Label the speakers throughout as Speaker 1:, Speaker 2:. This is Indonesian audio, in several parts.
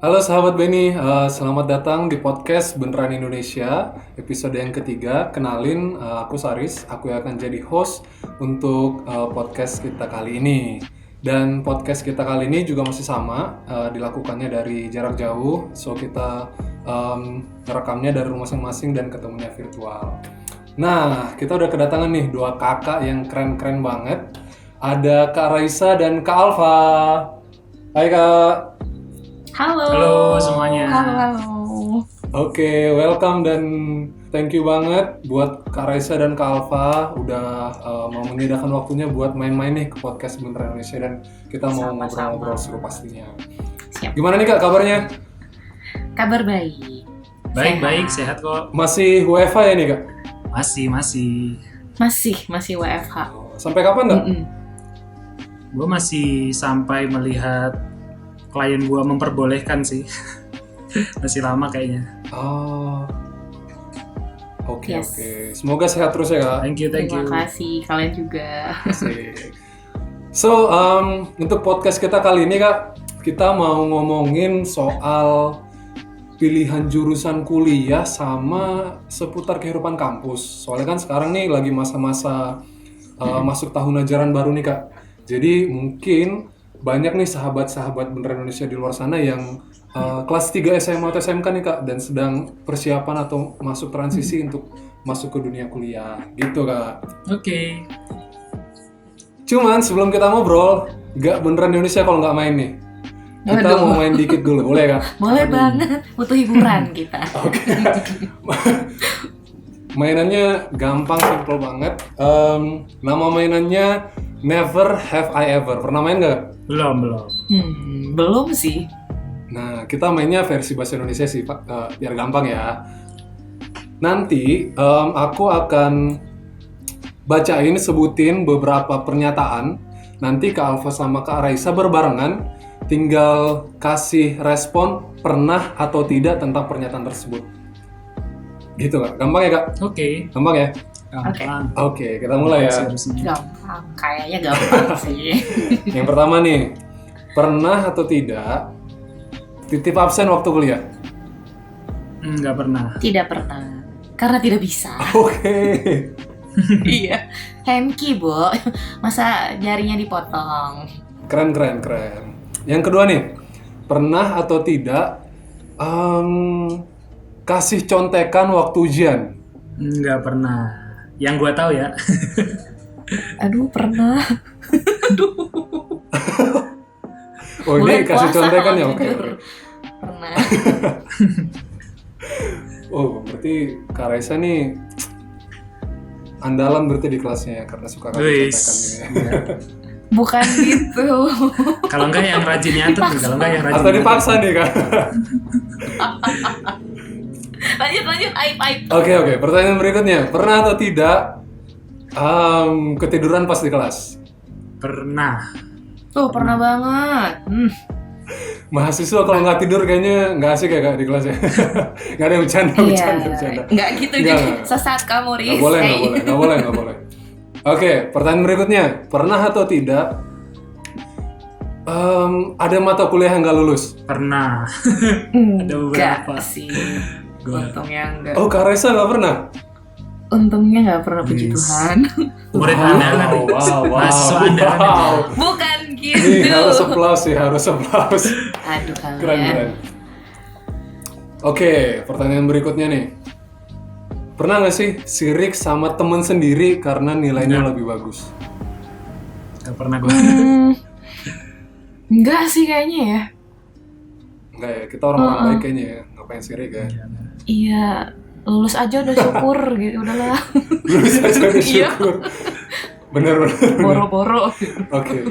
Speaker 1: Halo sahabat Benny, selamat datang di podcast Beneran Indonesia, episode yang ketiga. Kenalin, aku Saris, aku yang akan jadi host untuk podcast kita kali ini. Dan podcast kita kali ini juga masih sama, dilakukannya dari jarak jauh, so kita rekamnya dari rumah masing-masing dan ketemunya virtual. Nah, kita udah kedatangan nih dua kakak yang keren-keren banget. Ada Kak Raisa dan Kak Alfa. Hai Kak.
Speaker 2: Halo.
Speaker 3: Halo semuanya.
Speaker 2: Halo.
Speaker 1: Oke, welcome dan thank you banget buat Kak Raisa dan Kak Alfa udah mau menyediakan waktunya buat main-main nih ke podcast Beneran Indonesia dan kita mau
Speaker 2: Sama-sama.
Speaker 1: ngobrol-ngobrol seru pastinya.
Speaker 2: Siap.
Speaker 1: Gimana nih Kak kabarnya?
Speaker 2: Kabar baik.
Speaker 3: Baik, sehat kok.
Speaker 1: Masih WFH ya nih Kak?
Speaker 3: Masih.
Speaker 2: Masih WFH.
Speaker 1: Sampai kapan Kak?
Speaker 3: Gue masih sampai melihat klien gue memperbolehkan sih. Masih lama kayaknya.
Speaker 1: Oh. Oke,
Speaker 2: Yes.
Speaker 1: oke. Semoga sehat terus ya Kak.
Speaker 3: Thank you.
Speaker 2: Terima kasih kalian juga.
Speaker 1: Asik. So, untuk podcast kita kali ini Kak, kita mau ngomongin soal pilihan jurusan kuliah sama seputar kehidupan kampus. Soalnya kan sekarang nih lagi masa-masa masuk tahun ajaran baru nih Kak. Jadi mungkin banyak nih sahabat-sahabat Beneran Indonesia di luar sana yang kelas 3 SMA atau SMK nih Kak dan sedang persiapan atau masuk transisi untuk masuk ke dunia kuliah gitu Kak.
Speaker 3: Oke.
Speaker 1: Cuman sebelum kita ngobrol, nggak Beneran Indonesia kalau nggak main nih. Kita
Speaker 2: Waduh.
Speaker 1: mau main dikit dulu, boleh Kak?
Speaker 2: Boleh banget. Butuh hiburan kita.
Speaker 1: Oke. Mainannya gampang, simple banget. Nama mainannya Never Have I Ever. Pernah main nggak?
Speaker 3: Belum.
Speaker 2: Belum sih.
Speaker 1: Nah, kita mainnya versi bahasa Indonesia sih, Pak. Biar gampang ya. Nanti aku akan bacain, sebutin beberapa pernyataan. Nanti Kak Alfa sama Kak Raisa berbarengan. Tinggal kasih respon pernah atau tidak tentang pernyataan tersebut. Gitu Kak. Gampang ya Kak?
Speaker 3: Oke.
Speaker 1: Gampang ya?
Speaker 3: Gampang.
Speaker 1: Oke, kita mulai ya.
Speaker 3: Harusnya.
Speaker 2: Gampang. Kayaknya gampang sih.
Speaker 1: Yang pertama nih, pernah atau tidak titip absen waktu kuliah?
Speaker 3: Nggak pernah.
Speaker 2: Tidak pernah. Karena tidak bisa.
Speaker 1: Oke.
Speaker 2: Iya. Hanky, Bu. Masa jarinya dipotong?
Speaker 1: Keren. Yang kedua nih, pernah atau tidak kasih contekan waktu ujian?
Speaker 3: Nggak pernah. Yang gue tahu ya.
Speaker 2: Aduh, pernah.
Speaker 1: Oh ini kasih
Speaker 2: puasa
Speaker 1: contekan
Speaker 2: kalau
Speaker 1: ya? Oke.
Speaker 2: jujur. Pernah.
Speaker 1: Oh berarti Kak Raisa nih andalan berarti di kelasnya ya karena suka kasih
Speaker 3: Wis.
Speaker 1: contekan ini.
Speaker 2: Bukan gitu.
Speaker 3: Kalau nggak yang rajin nyatet nih. Kalau nggak yang rajin.
Speaker 1: Atau dipaksa nih Kak?
Speaker 2: Lanjut, aib.
Speaker 1: Oke. Pertanyaan berikutnya, pernah atau tidak ketiduran pas di kelas?
Speaker 3: Pernah.
Speaker 2: Tuh, pernah banget.
Speaker 1: Mahasiswa kalau nggak tidur kayaknya nggak asik ya Kak di kelas ya? Nggak ada yang bercanda.
Speaker 2: Nggak gitu
Speaker 1: Nggak.
Speaker 2: jadi sesat kamu, Riz.
Speaker 1: Nggak boleh. Oke, pertanyaan berikutnya, pernah atau tidak ada mata kuliah yang nggak lulus?
Speaker 3: Pernah. Ada
Speaker 2: Enggak
Speaker 3: beberapa.
Speaker 2: sih.
Speaker 3: Gua-
Speaker 2: Untungnya enggak.
Speaker 1: Oh, Kak Raisa nggak pernah?
Speaker 2: Untungnya nggak pernah, puji
Speaker 3: Yes.
Speaker 2: Tuhan.
Speaker 3: Murid andalan. Mahasiswa andalan.
Speaker 2: Bukan gitu.
Speaker 1: Ini harus applause.
Speaker 2: Aduh
Speaker 1: Keren.
Speaker 2: kalian.
Speaker 1: Oke, pertanyaan berikutnya nih. Pernah nggak sih sirik sama temen sendiri karena nilainya
Speaker 3: Nggak.
Speaker 1: lebih bagus?
Speaker 3: Nggak pernah gue.
Speaker 2: Enggak sih kayaknya ya.
Speaker 1: Enggak ya, kita orang-orang baik kayaknya ya. Ngapain sirik ya?
Speaker 2: Iya, lulus aja udah syukur gitu, udahlah.
Speaker 1: Lulus aja
Speaker 2: Iya.
Speaker 1: bersyukur. Bener.
Speaker 2: Boro-boro.
Speaker 1: Oke.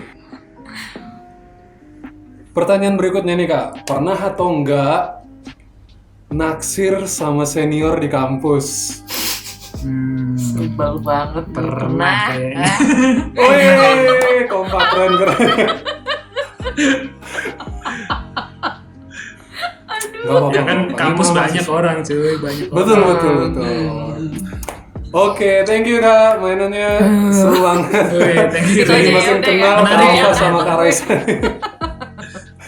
Speaker 1: Pertanyaan berikutnya nih Kak. Pernah atau enggak naksir sama senior di kampus?
Speaker 2: Sebel banget.
Speaker 3: Pernah kayaknya.
Speaker 1: Wih, kompak keren. Nggak apa-apa,
Speaker 3: Ya kan
Speaker 1: nggak apa-apa.
Speaker 3: kampus
Speaker 1: Ini
Speaker 3: banyak orang cuy, banyak orang.
Speaker 1: Betul. Oke, thank you Kak, mainannya seru banget.
Speaker 3: Wih, thank you.
Speaker 2: Itu aja
Speaker 1: Jadi
Speaker 2: ya,
Speaker 1: makin
Speaker 2: udah
Speaker 1: kenal
Speaker 3: ya.
Speaker 1: Kak
Speaker 3: Menarik
Speaker 1: Alfa
Speaker 3: ya.
Speaker 1: sama Kak Raisa.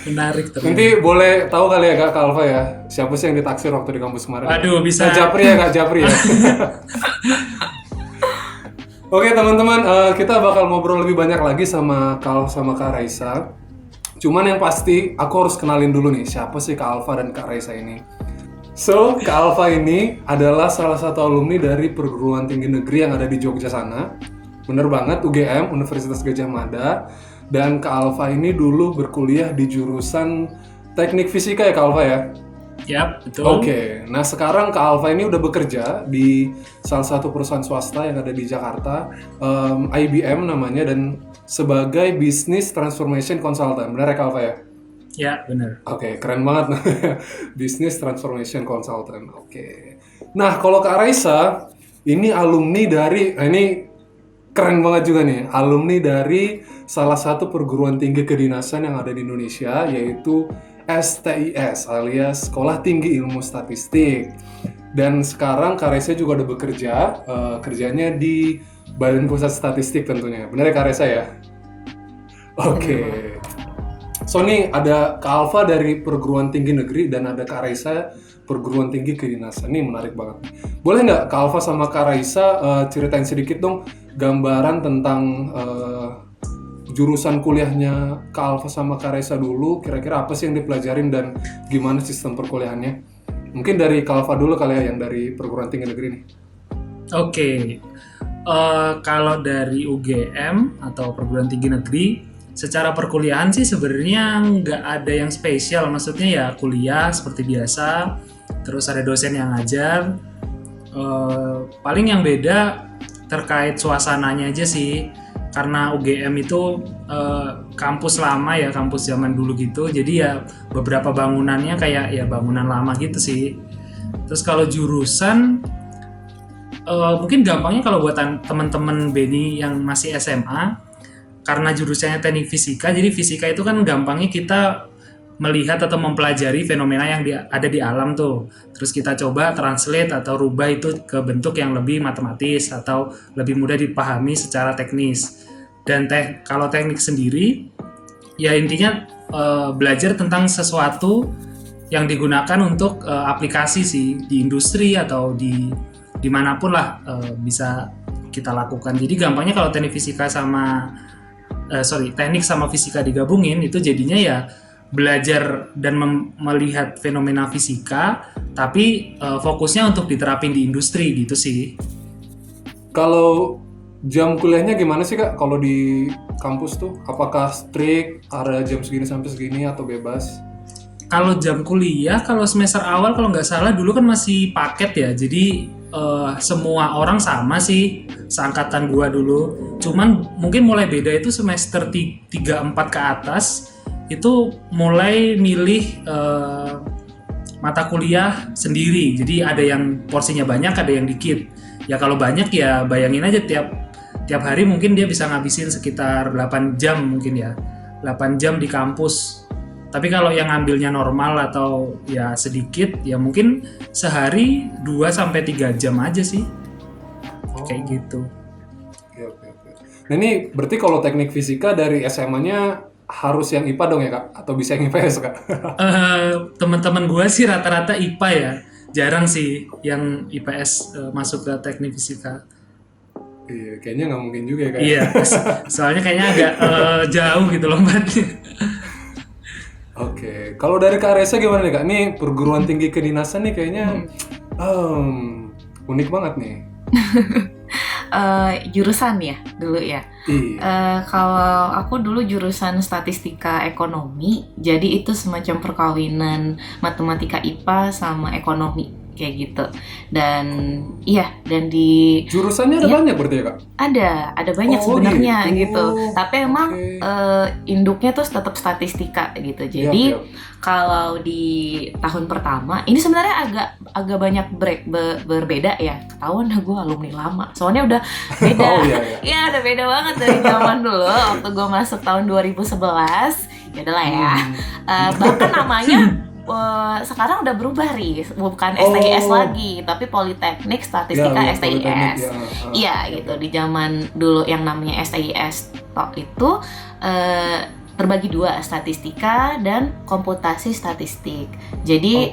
Speaker 3: Menarik terus.
Speaker 1: Nanti boleh tahu kali ya Kak Alfa ya, siapa sih yang ditaksir waktu di kampus kemarin?
Speaker 3: Aduh, bisa.
Speaker 1: Kak Japri ya, Kak Japri ya. Oke teman-teman, kita bakal ngobrol lebih banyak lagi sama Kak Raisa. Cuman yang pasti, aku harus kenalin dulu nih, siapa sih Kak Alfa dan Kak Raisa ini. So, Kak Alfa ini adalah salah satu alumni dari perguruan tinggi negeri yang ada di Jogja sana. Bener banget, UGM, Universitas Gadjah Mada. Dan Kak Alfa ini dulu berkuliah di jurusan teknik fisika ya Kak Alfa ya?
Speaker 3: Yap, betul.
Speaker 1: Oke, nah sekarang Kak Alfa ini udah bekerja di salah satu perusahaan swasta yang ada di Jakarta, IBM namanya, dan sebagai Business Transformation Consultant, benar ya Kak Alfa ya?
Speaker 3: Ya, benar.
Speaker 1: Oke, keren banget Business Transformation Consultant, oke. Nah, kalau Kak Raisa, ini alumni dari, ini keren banget juga nih, alumni dari salah satu perguruan tinggi kedinasan yang ada di Indonesia, yaitu STIS alias Sekolah Tinggi Ilmu Statistik. Dan sekarang Kak Raisa juga udah bekerja, kerjanya di Badan Pusat Statistik tentunya. Benar ya Kak Raisa ya? Oke. So nih ada Kak Alfa dari perguruan tinggi negeri dan ada Kak Raisa perguruan tinggi kedinasan. Ini menarik banget. Boleh nggak Kak Alfa sama Kak Raisa ceritain sedikit dong gambaran tentang jurusan kuliahnya Kak Alfa sama Kak Raisa dulu, kira-kira apa sih yang dipelajarin dan gimana sistem perkuliahannya? Mungkin dari Kak Alfa dulu kali ya, yang dari perguruan tinggi negeri nih.
Speaker 3: Oke. Kalau dari UGM atau perguruan tinggi negeri, secara perkuliahan sih sebenarnya nggak ada yang spesial. Maksudnya ya kuliah seperti biasa, terus ada dosen yang ngajar. Paling yang beda terkait suasananya aja sih. Karena UGM itu kampus lama ya, kampus zaman dulu gitu. Jadi ya beberapa bangunannya kayak ya bangunan lama gitu sih. Terus kalau jurusan, mungkin gampangnya kalau buat teman-teman Beni yang masih SMA, karena jurusannya teknik fisika, jadi fisika itu kan gampangnya kita melihat atau mempelajari fenomena yang ada di alam tuh. Terus kita coba translate atau rubah itu ke bentuk yang lebih matematis atau lebih mudah dipahami secara teknis. Dan kalau teknik sendiri, ya intinya belajar tentang sesuatu yang digunakan untuk aplikasi sih di industri atau dimanapun lah bisa kita lakukan. Jadi gampangnya kalau teknik sama fisika digabungin itu jadinya ya belajar dan melihat fenomena fisika, tapi fokusnya untuk diterapin di industri gitu sih.
Speaker 1: Kalau jam kuliahnya gimana sih Kak? Kalau di kampus tuh, apakah strict, ada jam segini sampai segini atau bebas?
Speaker 3: Kalau jam kuliah, kalau semester awal kalau nggak salah dulu kan masih paket ya, jadi semua orang sama sih, seangkatan gua dulu. Cuman mungkin mulai beda itu semester 3-4 ke atas, itu mulai milih mata kuliah sendiri. Jadi ada yang porsinya banyak, ada yang dikit. Ya kalau banyak ya bayangin aja tiap hari mungkin dia bisa ngabisin sekitar 8 jam mungkin ya. 8 jam di kampus. Tapi kalau yang ngambilnya normal atau ya sedikit, ya mungkin sehari 2-3 jam aja sih. Kayak gitu.
Speaker 1: Oke. Nah ini berarti kalau teknik fisika dari SMA-nya harus yang IPA dong ya Kak? Atau bisa yang IPS Kak?
Speaker 3: Teman-teman gue sih rata-rata IPA ya. Jarang sih yang IPS masuk ke teknik fisika.
Speaker 1: Iya, kayaknya nggak mungkin juga ya Kak?
Speaker 3: Iya, soalnya kayaknya agak jauh gitu lompatnya.
Speaker 1: Oke, kalau dari Kak Raisa gimana nih Kak? Ini perguruan tinggi kedinasan nih kayaknya unik banget nih.
Speaker 2: Jurusan ya dulu ya.
Speaker 1: Iya.
Speaker 2: Kalau aku dulu jurusan statistika ekonomi, jadi itu semacam perkawinan matematika IPA sama ekonomi kayak gitu. Dan di
Speaker 1: Jurusannya ada banyak berarti ya Kak?
Speaker 2: ada banyak sebenarnya gitu. Tapi emang
Speaker 1: oke.
Speaker 2: induknya tuh tetap statistika gitu. Jadi
Speaker 1: Yap.
Speaker 2: kalau di tahun pertama ini sebenarnya agak banyak berbeda ya. Ketahuan gue alumni lama. Soalnya udah beda.
Speaker 1: Oh, iya.
Speaker 2: Iya, udah beda banget dari zaman dulu waktu gue masuk tahun 2011. Ya udahlah ya. Bahkan namanya sekarang udah berubah bukan STIS lagi, tapi Politeknik Statistika
Speaker 1: Ya,
Speaker 2: STIS.
Speaker 1: Politeknik,
Speaker 2: Iya gitu. Di zaman dulu yang namanya STIS itu terbagi dua, statistika dan komputasi statistik. Jadi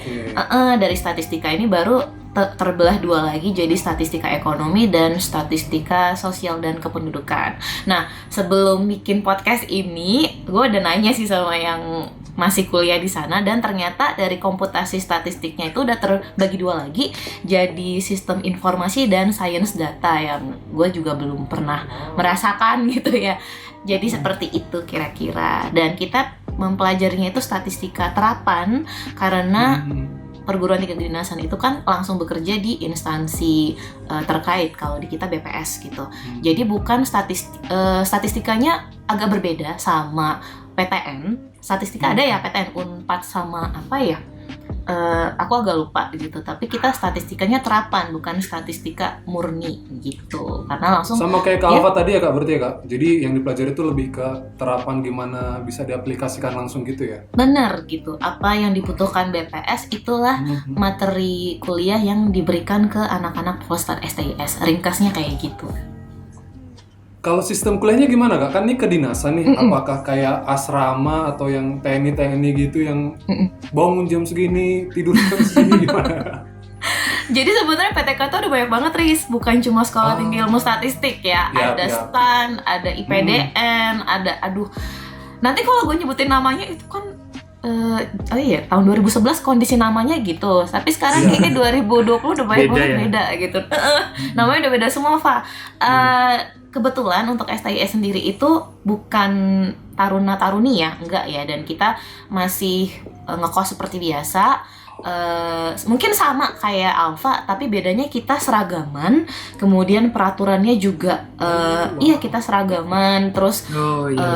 Speaker 2: dari statistika ini baru terbelah dua lagi jadi statistika ekonomi dan statistika sosial dan kependudukan. Nah, sebelum bikin podcast ini, gue udah nanya sih sama yang masih kuliah di sana, dan ternyata dari komputasi statistiknya itu udah terbagi dua lagi jadi sistem informasi dan sains data, yang gue juga belum pernah merasakan gitu ya. Jadi seperti itu kira-kira, dan kita mempelajarinya itu statistika terapan karena perguruan tinggi kedinasan itu kan langsung bekerja di instansi terkait, kalau di kita BPS gitu. Jadi bukan statistikanya agak berbeda sama PTN. Statistika ada ya PTN Unpad sama apa ya? Aku agak lupa gitu. Tapi kita statistikanya terapan, bukan statistika murni gitu. Karena langsung
Speaker 1: sama kayak Kak Alfa tadi ya Kak, berarti ya Kak. Jadi yang dipelajari itu lebih ke terapan gimana bisa diaplikasikan langsung gitu ya.
Speaker 2: benar gitu. Apa yang dibutuhkan BPS itulah materi kuliah yang diberikan ke anak-anak Polstar STIS. Ringkasnya kayak gitu.
Speaker 1: Kalau sistem kuliahnya gimana Kak? Kan ini kedinasan nih, apakah kayak asrama atau yang TNI gitu yang bangun jam segini, tidur jam segini gimana?
Speaker 2: Jadi sebenarnya PTK tuh ada banyak banget, Riz. Bukan cuma sekolah tinggi ilmu statistik ya. Ada STAN, ada IPDN, ada nanti kalau gue nyebutin namanya itu kan tahun 2011 kondisi namanya gitu. Tapi sekarang kayaknya 2020 udah banyak banget beda gitu. Namanya udah beda semua, Fa. Kebetulan untuk STIS sendiri itu bukan taruna-taruni ya, enggak ya. Dan kita masih ngekos seperti biasa. Mungkin sama kayak Alfa, tapi bedanya kita seragaman. Kemudian peraturannya juga iya kita seragaman. Terus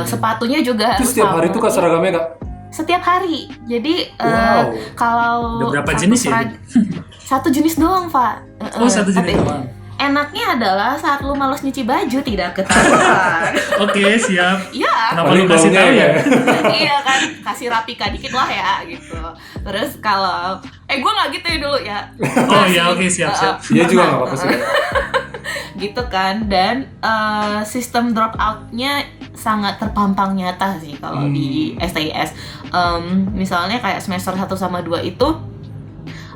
Speaker 2: sepatunya juga harus
Speaker 1: setiap
Speaker 2: sama.
Speaker 1: hari itu Kak seragamnya Kak?
Speaker 2: Setiap hari. Jadi kalau
Speaker 3: udah berapa jenis ya?
Speaker 2: Satu jenis doang, Pak.
Speaker 3: Satu jenis doang.
Speaker 2: Enaknya adalah saat lu malas nyuci baju tidak ketahuan.
Speaker 3: Oke, siap.
Speaker 2: Iya.
Speaker 3: Kenapa lu kasih tahu ya?
Speaker 2: Iya kan, kasih rapika dikit lah ya gitu. Terus kalau gue nggak gitu ya dulu ya.
Speaker 3: Oh iya, oke, siap.
Speaker 1: Iya juga nggak apa-apa sih.
Speaker 2: Gitu kan. Dan sistem drop out-nya sangat terpampang nyata sih kalau di STIS. Misalnya kayak semester 1 sama 2 itu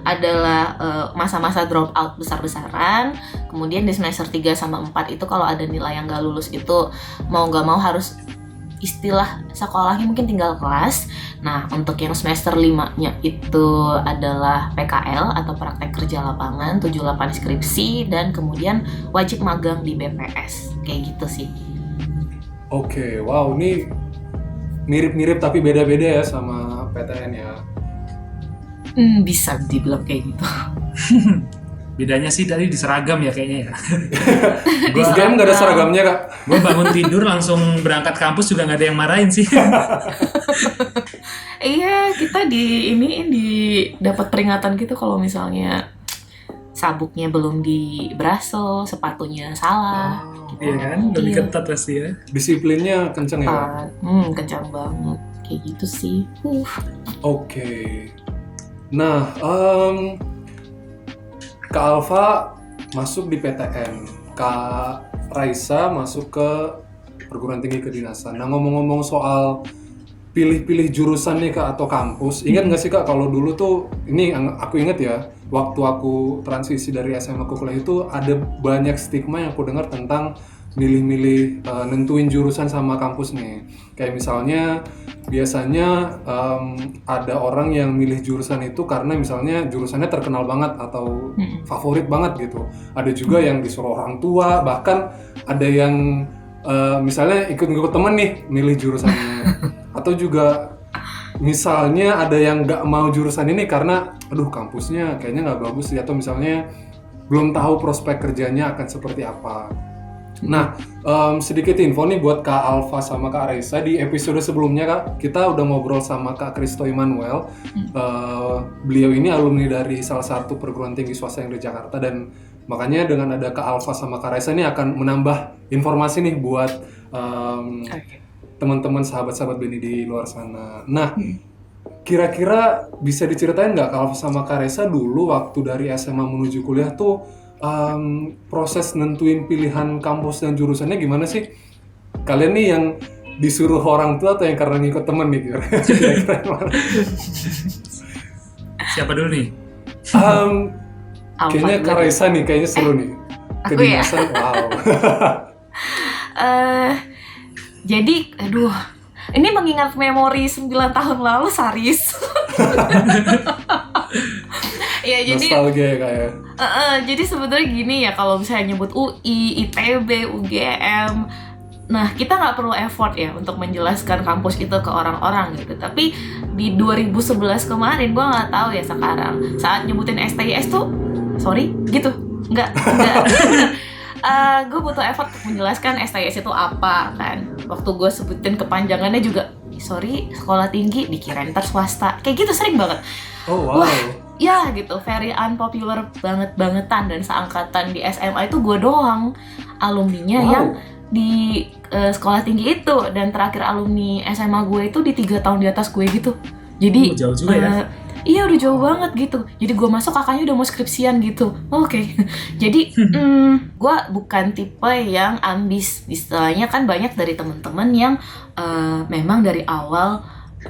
Speaker 2: adalah masa-masa drop out besar-besaran. Kemudian di semester 3 sama 4 itu kalau ada nilai yang gak lulus itu mau gak mau harus istilah sekolahnya mungkin tinggal kelas. Nah, untuk yang semester 5-nya itu adalah PKL atau praktek kerja lapangan, 78 skripsi, dan kemudian wajib magang di BPS. Kayak gitu sih.
Speaker 1: Oke, wow, ini mirip-mirip tapi beda-beda ya sama PTN ya.
Speaker 2: Bisa dibilang kayak gitu.
Speaker 3: Bedanya sih tadi di seragam ya kayaknya ya.
Speaker 1: Di SDM nggak ada seragamnya Kak?
Speaker 3: Gue bangun tidur langsung berangkat kampus juga nggak ada yang marahin sih.
Speaker 2: Iya, kita dapat peringatan gitu kalau misalnya sabuknya belum dibraso, sepatunya salah. Gitu.
Speaker 3: Iya kan, lebih ketat pasti ya.
Speaker 1: Disiplinnya kenceng ya Kak?
Speaker 2: Kencang banget, kayak gitu sih.
Speaker 1: Oke. Nah, Kak Alfa masuk di PTN, Kak Raisa masuk ke perguruan tinggi kedinasan. Nah, ngomong-ngomong soal pilih-pilih jurusan nih Kak atau kampus, ingat nggak sih Kak kalau dulu tuh, ini aku ingat ya, waktu aku transisi dari SMA ke kuliah itu ada banyak stigma yang aku dengar tentang milih-milih nentuin jurusan sama kampus nih. Kayak misalnya biasanya ada orang yang milih jurusan itu karena misalnya jurusannya terkenal banget atau favorit banget gitu. Ada juga yang disuruh orang tua, bahkan ada yang misalnya ikut-ikut temen nih milih jurusannya. Atau juga misalnya ada yang nggak mau jurusan ini karena aduh kampusnya kayaknya nggak bagus ya, atau misalnya belum tahu prospek kerjanya akan seperti apa. Nah, sedikit info nih buat Kak Alfa sama Kak Raisa. Di episode sebelumnya Kak, kita udah ngobrol sama Kak Kristo Immanuel. Beliau ini alumni dari salah satu perguruan tinggi swasta yang di Jakarta, dan makanya dengan ada Kak Alfa sama Kak Raisa ini akan menambah informasi nih buat teman-teman sahabat-sahabat Beni di luar sana. Nah, kira-kira bisa diceritain nggak Kak Alfa sama Kak Raisa dulu waktu dari SMA menuju kuliah tuh proses nentuin pilihan kampus dan jurusannya gimana sih? Kalian nih yang disuruh orang tua atau yang karena ngikut temen nih kira-kira yang mana?
Speaker 3: Siapa dulu nih?
Speaker 1: Kayaknya
Speaker 2: Alfa
Speaker 1: Kak
Speaker 2: dulu.
Speaker 1: Raisa nih, kayaknya seru nih.
Speaker 2: Aku ya?
Speaker 1: Kedinasan, wow.
Speaker 2: Jadi, aduh, ini mengingat memori 9 tahun lalu, Saris. Ya, jadi
Speaker 1: Nostalgia ya kayak.
Speaker 2: jadi sebenarnya gini ya, kalau misalnya nyebut UI, ITB, UGM, nah kita nggak perlu effort ya untuk menjelaskan kampus itu ke orang-orang gitu. Tapi di 2011 kemarin, gue nggak tahu ya sekarang, saat nyebutin STIS tuh, sorry, gitu, nggak. Gue butuh effort untuk menjelaskan STIS itu apa kan. Waktu gue sebutin kepanjangannya juga, sorry, sekolah tinggi dikirain ntar swasta, kayak gitu sering banget.
Speaker 1: Oh wow.
Speaker 2: Wah, ya gitu, very unpopular bangetan, dan seangkatan di SMA itu gue doang alumninya
Speaker 1: Wow.
Speaker 2: yang di sekolah tinggi itu, dan terakhir alumni SMA gue itu di 3 tahun di atas gue gitu. Jadi
Speaker 3: Jauh juga ya.
Speaker 2: iya udah jauh banget gitu. Jadi gue masuk kakaknya udah mau skripsian gitu. Oke. Jadi gue bukan tipe yang ambis. Istilahnya kan banyak dari temen-temen yang memang dari awal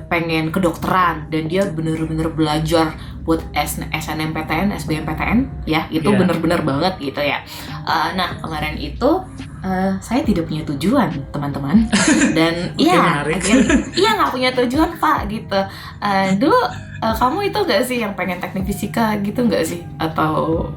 Speaker 2: pengen kedokteran dan dia bener-bener belajar buat SNMPTN, SBMPTN ya, itu
Speaker 3: Iya.
Speaker 2: bener-bener banget gitu ya. Nah kemarin itu saya tidak punya tujuan teman-teman, dan
Speaker 3: Oke,
Speaker 2: iya
Speaker 3: menarik.
Speaker 2: iya nggak punya tujuan Pak gitu. Dulu kamu itu nggak sih yang pengen teknik fisika gitu nggak sih, atau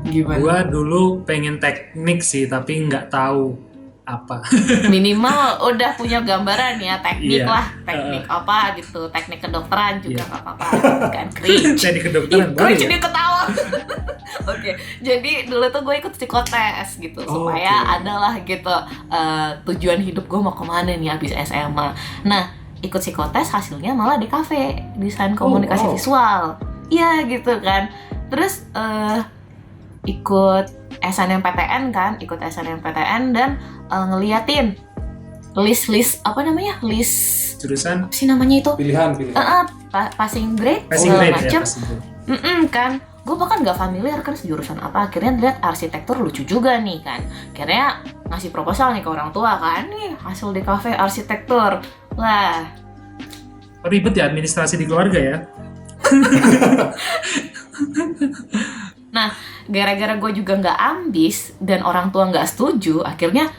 Speaker 2: gimana?
Speaker 3: Gua dulu pengen teknik sih, tapi nggak tahu apa.
Speaker 2: Minimal udah punya gambaran ya, teknik
Speaker 3: Iya.
Speaker 2: lah, teknik apa gitu, teknik kedokteran juga
Speaker 3: Iya.
Speaker 2: nggak apa-apa gitu kan, cringe.
Speaker 3: Jadi kedokteran
Speaker 2: Gue
Speaker 3: boleh
Speaker 2: jadi
Speaker 3: ya?
Speaker 2: ketawa. Oke, jadi dulu tuh gue ikut psikotes gitu,
Speaker 1: Oh,
Speaker 2: supaya
Speaker 1: oke.
Speaker 2: adalah gitu tujuan hidup gue mau kemana nih abis SMA. Nah, ikut psikotes hasilnya malah di kafe, desain komunikasi
Speaker 1: wow.
Speaker 2: visual. Iya gitu kan. Terus ikut SNMPTN kan, ikut SNMPTN dan ngeliatin list apa namanya, list
Speaker 3: Jurusan
Speaker 2: apa sih namanya itu,
Speaker 1: Pilihan.
Speaker 2: passing grade
Speaker 3: passing
Speaker 2: segala
Speaker 3: grade ya,
Speaker 2: macem.
Speaker 3: passing grade.
Speaker 2: Kan gue bahkan nggak familiar kan jurusan apa, akhirnya lihat arsitektur lucu juga nih kan, akhirnya ngasih proposal nih ke orang tua kan, nih hasil di kafe arsitektur. Wah,
Speaker 3: Ribet ya administrasi di keluarga ya.
Speaker 2: nah gara-gara gue juga nggak ambis dan orang tua nggak setuju, akhirnya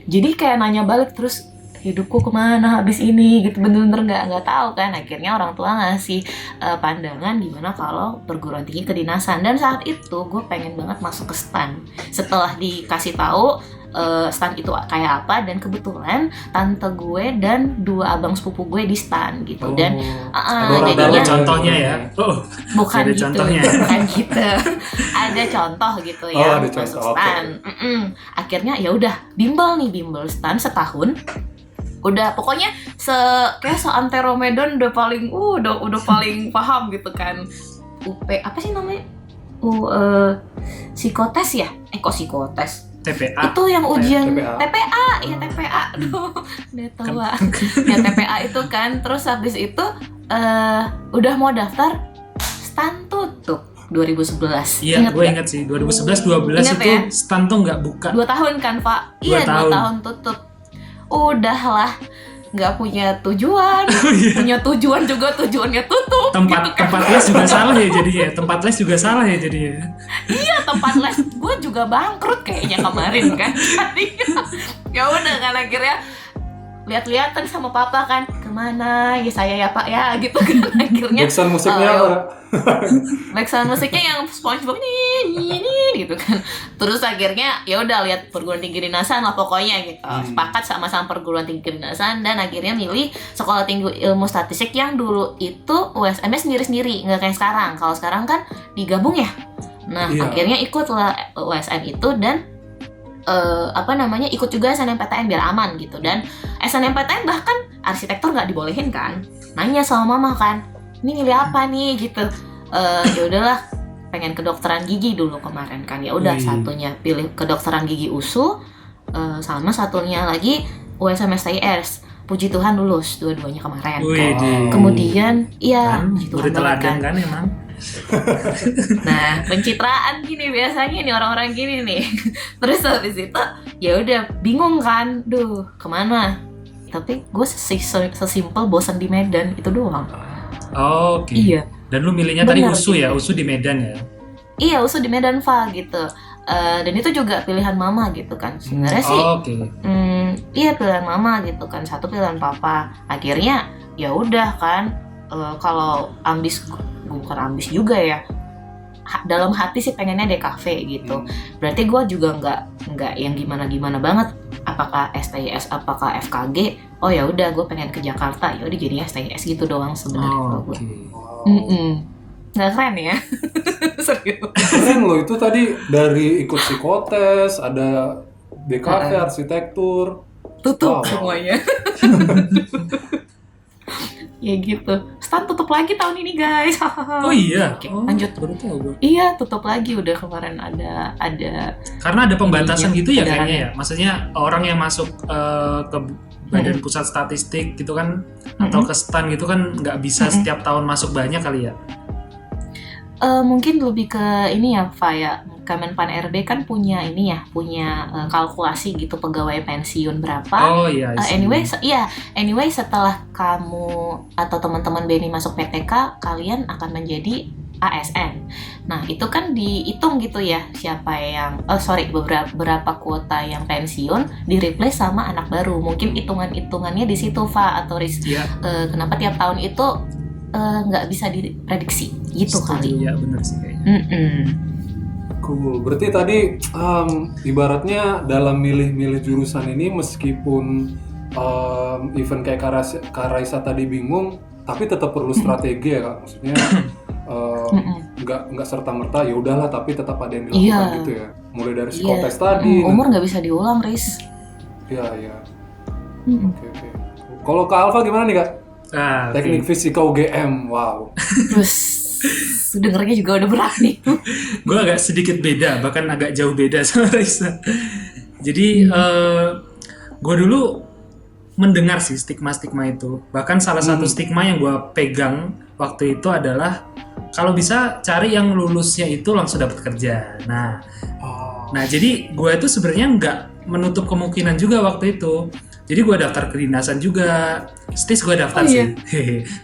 Speaker 2: jadi kayak nanya balik terus, hidupku kemana habis ini gitu, bener-bener nggak tahu kan. Akhirnya orang tua ngasih pandangan gimana kalau perguruan tinggi kedinasan, dan saat itu gue pengen banget masuk ke STAN. Setelah dikasih tahu STAN itu kayak apa, dan kebetulan tante gue dan 2 abang sepupu gue di STAN gitu. Dan
Speaker 1: Ada orang
Speaker 2: jadinya
Speaker 1: dalam
Speaker 3: Contohnya ya. Oh,
Speaker 2: bukan
Speaker 3: ada
Speaker 2: gitu,
Speaker 3: contohnya.
Speaker 2: bukan gitu. Ada contoh gitu
Speaker 1: Oh,
Speaker 2: ya,
Speaker 1: ada
Speaker 2: masuk
Speaker 1: contoh,
Speaker 2: STAN. Akhirnya ya udah bimbel STAN setahun. Udah pokoknya kayak seantero Medan udah paling udah paling paham gitu kan. UP apa sih namanya? Psikotes ya? Kok psikotes?
Speaker 3: TPA.
Speaker 2: Itu yang ujian
Speaker 1: TPA.
Speaker 2: TPA, ya TPA. Aduh, udah tua. Ya TPA itu kan, terus habis itu udah mau daftar, STAN tutup 2011.
Speaker 3: Iya, gue
Speaker 2: nggak?
Speaker 3: inget sih 2011-12
Speaker 2: Ingat
Speaker 3: itu
Speaker 2: ya?
Speaker 3: STAN tuh nggak buka.
Speaker 2: 2 tahun kan Pak?
Speaker 3: 2
Speaker 2: Iya, 2
Speaker 3: tahun.
Speaker 2: tahun tutup. Udahlah, nggak punya tujuan. Punya tujuan juga, tujuannya tutup.
Speaker 3: Tempat
Speaker 2: gitu kan.
Speaker 3: tempat les juga salah ya jadinya. Tempat les juga salah ya jadinya.
Speaker 2: Iya, tempat les gue juga bangkrut kayaknya kemarin kan. Ya udah kan, akhirnya lihat-lihatan sama papa kan, kemana ya saya ya Pak ya gitu kan. Akhirnya
Speaker 1: Backsound musiknya apa?
Speaker 2: background musiknya yang SpongeBob ini gitu kan. Terus akhirnya ya udah lihat perguruan tinggi kedinasan lah pokoknya gitu. Sepakat sama perguruan tinggi kedinasan, dan akhirnya milih sekolah tinggi ilmu statistik yang dulu itu USM-nya sendiri-sendiri, nggak kayak sekarang. Kalau sekarang kan digabung ya. Nah,
Speaker 1: Iya.
Speaker 2: akhirnya ikut lah USM itu, dan ikut juga SNMPTN biar aman gitu. Dan SNMPTN bahkan arsitektur nggak dibolehin kan. Nanya sama mama kan, ini milih apa nih gitu. Ya udahlah, pengen kedokteran gigi dulu kemarin kan. Ya udah,
Speaker 1: Wih.
Speaker 2: satunya pilih kedokteran gigi USU, sama satunya lagi USM STIS. Puji Tuhan lulus dua-duanya kemarin
Speaker 3: Wih,
Speaker 2: kan.
Speaker 3: di
Speaker 2: Kemudian iya,
Speaker 3: kan
Speaker 2: puji Tuhan
Speaker 3: murid
Speaker 2: banget
Speaker 3: teladan
Speaker 2: kan.
Speaker 3: kan emang.
Speaker 2: Nah, pencitraan gini biasanya nih orang-orang gini nih. Terus habis itu ya udah bingung kan, kemana? tapi gue sesimpel bosan di Medan itu doang.
Speaker 3: Oke.
Speaker 2: Iya.
Speaker 3: Dan lu milihnya tadi
Speaker 2: Benar,
Speaker 3: USU ya,
Speaker 2: gitu.
Speaker 3: USU di Medan ya.
Speaker 2: Iya, usul di Medan Fa gitu. Dan itu juga pilihan mama gitu kan. Sebenarnya sih,
Speaker 3: Oke.
Speaker 2: iya pilihan mama gitu kan. Satu pilihan papa. Akhirnya ya udah kan. Kalau ambis, bukan ambis juga ya. Dalam hati sih pengennya DKV gitu. Berarti gue juga nggak yang gimana banget. Apakah STIS, apakah FKG? Oh ya udah, gue pengen ke Jakarta. Ya udah jadinya STIS gitu doang sebenarnya kalau gue.
Speaker 1: Wow.
Speaker 2: Nggak keren ya? Serius.
Speaker 1: Keren loh, itu tadi dari ikut psikotes, ada DKV, arsitektur.
Speaker 2: Tutup
Speaker 1: Wow.
Speaker 2: semuanya. Ya gitu. Stan tutup lagi tahun ini guys.
Speaker 3: Oh iya.
Speaker 2: Oke,
Speaker 3: Oh,
Speaker 2: lanjut.
Speaker 3: baru tahu gue.
Speaker 2: Iya, tutup lagi udah kemarin ada.
Speaker 3: Karena ada pembatasan
Speaker 2: Iya,
Speaker 3: gitu ya
Speaker 2: ada
Speaker 3: kayaknya ya. Maksudnya orang yang masuk ke Badan Pusat Statistik gitu kan, atau ke STAN gitu kan nggak bisa setiap tahun masuk banyak kali ya.
Speaker 2: Mungkin lebih ke ini ya, Fa ya. Kemenpan RB kan punya ini ya, punya kalkulasi gitu pegawai pensiun berapa.
Speaker 3: Oh iya. I see.
Speaker 2: Anyway setelah kamu atau teman-teman BNI masuk PTK, kalian akan menjadi ASN. Nah, itu kan dihitung gitu ya, siapa yang berapa kuota yang pensiun di-replace sama anak baru. Mungkin hitungannya di situ, Fa atau Riz.
Speaker 3: Iya.
Speaker 2: Kenapa tiap tahun itu nggak bisa diprediksi gitu kali.
Speaker 3: Iya benar sih kayaknya.
Speaker 1: Cool. Berarti tadi ibaratnya dalam milih-milih jurusan ini meskipun event kayak Kak Raisa tadi bingung, tapi tetap perlu strategi ya Kak. Maksudnya nggak serta-merta ya udahlah, tapi tetap ada yang dilakukan
Speaker 2: Iya.
Speaker 1: gitu ya. Mulai dari psikotes tadi.
Speaker 2: Umur nggak bisa diulang, Riz.
Speaker 1: Iya. Oke. Kalau Kak Alfa gimana nih Kak? Teknik Fisika UGM, wow.
Speaker 2: Terus dengernya juga udah berat nih.
Speaker 3: Gue agak sedikit beda, bahkan agak jauh beda sama Raisa. Jadi gue dulu mendengar sih stigma-stigma itu. Bahkan salah satu stigma yang gue pegang waktu itu adalah kalau bisa cari yang lulusnya itu langsung dapat kerja. Nah jadi gue itu sebenarnya nggak menutup kemungkinan juga waktu itu. Jadi gue daftar kedinasan juga, STIS gue daftar sih,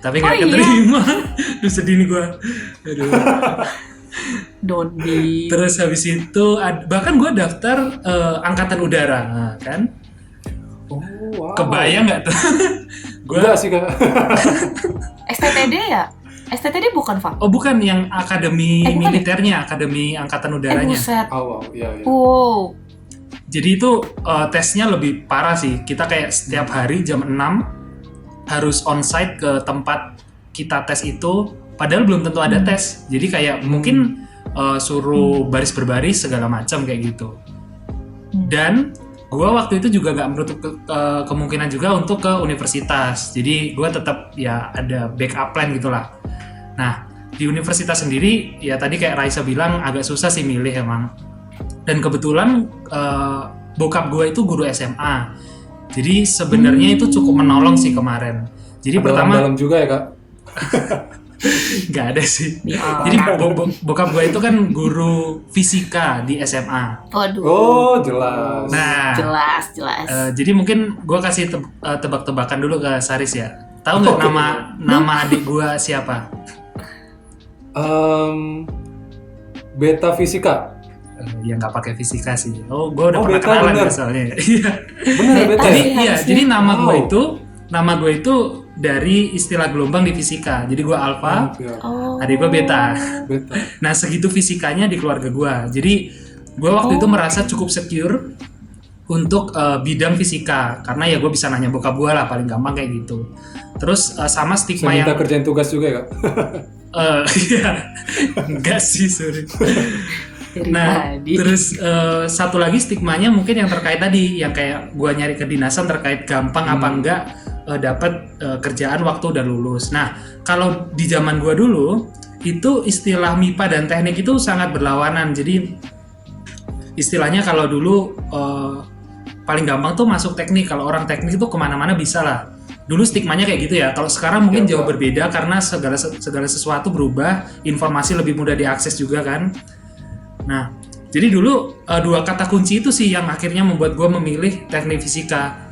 Speaker 3: tapi nggak keterima. Duh sedih nih gue. Aduh.
Speaker 2: Don't be.
Speaker 3: Terus habis itu bahkan gue daftar angkatan udara, nah, kan?
Speaker 1: Oh, wow.
Speaker 3: Kebayang nggak tuh?
Speaker 1: Enggak sih Kak.
Speaker 2: STTD ya? STTD bukan, Pak?
Speaker 3: Oh bukan, yang akademi
Speaker 2: bukan
Speaker 3: militernya, akademi angkatan udaranya.
Speaker 2: Buset.
Speaker 1: Wow, iya.
Speaker 2: Wow.
Speaker 3: Jadi itu tesnya lebih parah sih. Kita kayak setiap hari jam 6 harus onsite ke tempat kita tes itu. Padahal belum tentu ada tes. Jadi kayak mungkin suruh baris berbaris segala macam kayak gitu. Dan gue waktu itu juga gak menutup kemungkinan juga untuk ke universitas. Jadi gue tetap ya ada backup plan gitulah. Nah di universitas sendiri ya tadi kayak Raisa bilang agak susah sih milih emang. Dan kebetulan bokap gue itu guru SMA, jadi sebenarnya itu cukup menolong sih kemarin. Jadi pertama
Speaker 1: dalam juga ya Kak.
Speaker 3: nggak ada sih. Jadi bokap gue itu kan guru fisika di SMA.
Speaker 2: Waduh.
Speaker 1: Oh jelas.
Speaker 3: Nah,
Speaker 2: Jelas.
Speaker 3: jadi mungkin gue kasih tebak-tebakan dulu ke Saris ya. Tahu nggak nama adik gue siapa?
Speaker 1: Beta fisika.
Speaker 3: Ya nggak pakai fisika sih. Oh, gue udah pernah
Speaker 1: beta,
Speaker 3: kenalan
Speaker 1: bener.
Speaker 3: misalnya. Iya.
Speaker 1: Bener beta.
Speaker 2: Jadi,
Speaker 1: Ya?
Speaker 3: Jadi nama
Speaker 1: Wow.
Speaker 3: gue itu dari istilah gelombang di fisika. Jadi gue alfa,
Speaker 2: Oh.
Speaker 3: adik gue beta.
Speaker 1: Beta.
Speaker 3: Nah segitu fisikanya di keluarga gue. Jadi gue waktu itu merasa cukup secure untuk bidang fisika, karena ya gue bisa nanya bokap gue lah, paling gampang kayak gitu. Terus sama stigma
Speaker 1: Saya
Speaker 3: yang
Speaker 1: minta kerjain tugas juga ya Kak.
Speaker 3: iya. Enggak sih, sorry. Nah, terus satu lagi stigmanya mungkin yang terkait tadi, yang kayak gua nyari kedinasan terkait gampang apa enggak dapat kerjaan waktu udah lulus. Nah, kalau di zaman gua dulu itu istilah MIPA dan teknik itu sangat berlawanan. Jadi istilahnya kalau dulu paling gampang tuh masuk teknik. Kalau orang teknik itu kemana-mana bisa lah. Dulu stigmanya kayak gitu ya. Kalau sekarang mungkin jauh berbeda karena segala sesuatu berubah, informasi lebih mudah diakses juga kan. Nah, jadi dulu dua kata kunci itu sih yang akhirnya membuat gue memilih teknik fisika.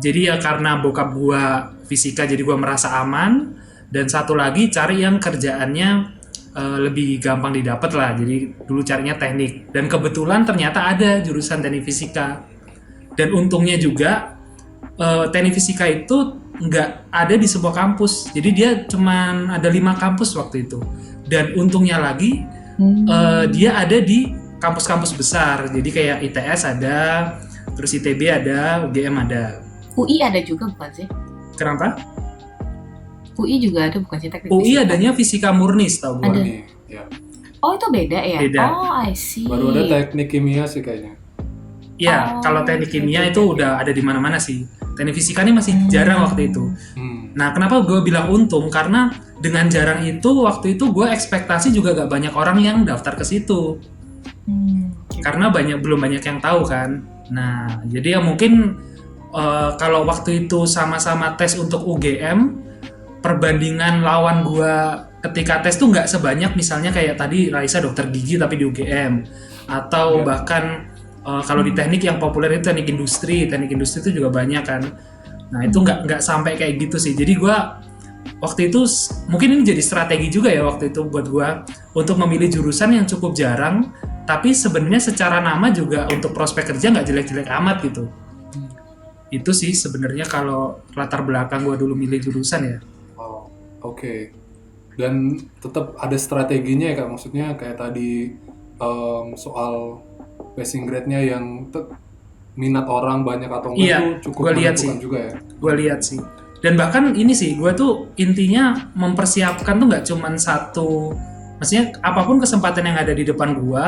Speaker 3: Jadi ya karena bokap gua fisika jadi gua merasa aman, dan satu lagi cari yang kerjaannya lebih gampang didapat lah. Jadi dulu carinya teknik, dan kebetulan ternyata ada jurusan teknik fisika. Dan untungnya juga teknik fisika itu nggak ada di semua kampus, jadi dia cuman ada 5 kampus waktu itu. Dan untungnya lagi dia ada di kampus-kampus besar, jadi kayak ITS ada, terus ITB ada, UGM ada.
Speaker 2: UI ada juga bukan sih?
Speaker 3: Kenapa?
Speaker 2: UI juga ada bukan sih teknik
Speaker 3: UI
Speaker 2: fisika?
Speaker 3: adanya fisika murni setahu gue.
Speaker 2: Ada.
Speaker 1: Nih, ya.
Speaker 2: Oh itu beda ya?
Speaker 3: Beda.
Speaker 2: Oh I see.
Speaker 1: Baru ada teknik kimia sih kayaknya.
Speaker 3: Ya,
Speaker 2: Oh,
Speaker 3: kalau teknik kimia
Speaker 2: oke,
Speaker 3: itu
Speaker 2: oke.
Speaker 3: udah ada di mana-mana sih. Teknik fisika ini masih jarang waktu itu. Nah, kenapa gue bilang untung? Karena dengan jarang itu, waktu itu gue ekspektasi juga gak banyak orang yang daftar ke situ. Karena belum banyak yang tahu kan. Nah, jadi ya mungkin kalau waktu itu sama-sama tes untuk UGM, perbandingan lawan gue ketika tes tuh nggak sebanyak misalnya kayak tadi Raisa dokter gigi tapi di UGM. Atau
Speaker 1: Ya.
Speaker 3: bahkan kalau di teknik yang populer itu teknik industri itu juga banyak kan. Nah itu nggak sampai kayak gitu sih. Jadi gue waktu itu mungkin ini jadi strategi juga ya waktu itu buat gue untuk memilih jurusan yang cukup jarang, tapi sebenarnya secara nama juga untuk prospek kerja nggak jelek-jelek amat gitu. Itu sih sebenarnya kalau latar belakang gue dulu milih jurusan ya.
Speaker 1: Oh, oke. Dan tetap ada strateginya ya Kak, maksudnya kayak tadi soal passing grade-nya yang minat orang banyak atau enggak
Speaker 3: Iya,
Speaker 1: itu cukup
Speaker 3: gua lihat
Speaker 1: menentukan
Speaker 3: sih.
Speaker 1: juga ya.
Speaker 3: Gue lihat sih. Dan bahkan ini sih, gue tuh intinya mempersiapkan tuh nggak cuman satu, maksudnya apapun kesempatan yang ada di depan gue,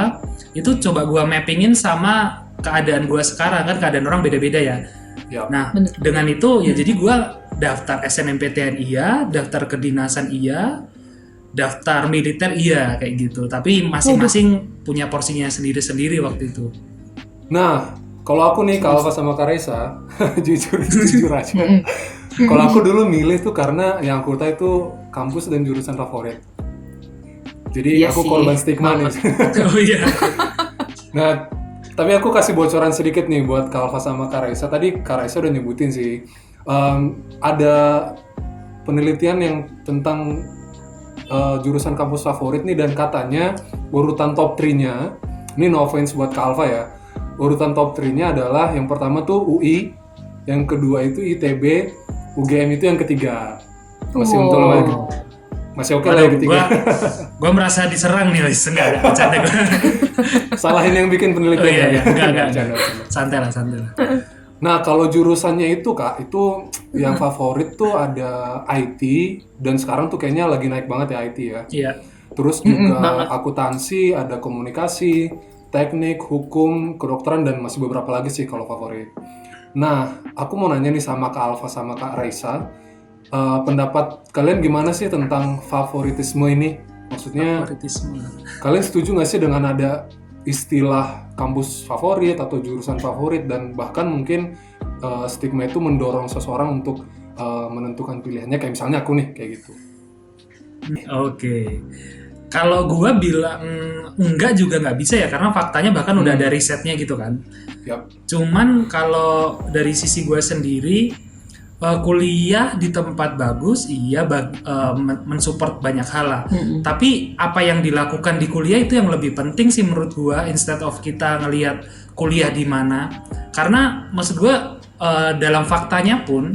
Speaker 3: itu coba gue mappingin sama keadaan gue sekarang, kan keadaan orang beda-beda ya.
Speaker 1: Ya.
Speaker 3: Nah,
Speaker 2: Bener.
Speaker 3: dengan itu ya jadi gue daftar SNMPTN iya, daftar kedinasan iya, daftar militer iya, kayak gitu. Tapi masing-masing punya porsinya sendiri-sendiri waktu itu.
Speaker 1: Nah, kalau aku nih, Kak Alfa sama Kak Raisa, jujur aja. Kalau aku dulu milih tuh karena yang aku tahu itu kampus dan jurusan favorit. Jadi
Speaker 2: Iya
Speaker 1: aku
Speaker 2: sih.
Speaker 1: korban stigma nih.
Speaker 3: Oh iya.
Speaker 1: Nah, tapi aku kasih bocoran sedikit nih buat Kak Alfa sama Kak Raisa. Tadi Kak Raisa udah nyebutin sih, ada penelitian yang tentang jurusan kampus favorit nih, dan katanya urutan top 3-nya, ini no offense buat Kak Alfa ya, urutan top 3-nya adalah yang pertama tuh UI, yang kedua itu ITB, UGM itu yang ketiga. Masih
Speaker 2: Wow.
Speaker 1: untuk lagi. Masih oke lah yang ketiga.
Speaker 3: Gua merasa diserang nih, Lis. Enggak, bercanda gue.
Speaker 1: Salahin yang bikin penelitian.
Speaker 3: Oh iya, enggak.
Speaker 1: Bercanda.
Speaker 3: Santai lah.
Speaker 1: Nah, kalau jurusannya itu Kak, itu yang favorit tuh ada IT, dan sekarang tuh kayaknya lagi naik banget ya IT ya.
Speaker 3: Iya.
Speaker 1: Terus juga
Speaker 2: banget.
Speaker 1: akuntansi, ada komunikasi, teknik, hukum, kedokteran, dan masih beberapa lagi sih kalau favorit. Nah, aku mau nanya nih sama Kak Alfa sama Kak Raisa, pendapat kalian gimana sih tentang favoritisme ini? Maksudnya,
Speaker 3: Favoritisme.
Speaker 1: kalian setuju nggak sih dengan ada istilah kampus favorit atau jurusan favorit, dan bahkan mungkin stigma itu mendorong seseorang untuk menentukan pilihannya, kayak misalnya aku nih, kayak gitu.
Speaker 3: Oke. Kalau gua bilang enggak juga nggak bisa ya, karena faktanya bahkan udah ada risetnya gitu kan.
Speaker 1: Yap.
Speaker 3: Cuman kalau dari sisi gua sendiri, kuliah di tempat bagus, iya mensupport banyak hal lah. Tapi apa yang dilakukan di kuliah itu yang lebih penting sih menurut gua, instead of kita ngelihat kuliah di mana. Karena maksud gua dalam faktanya pun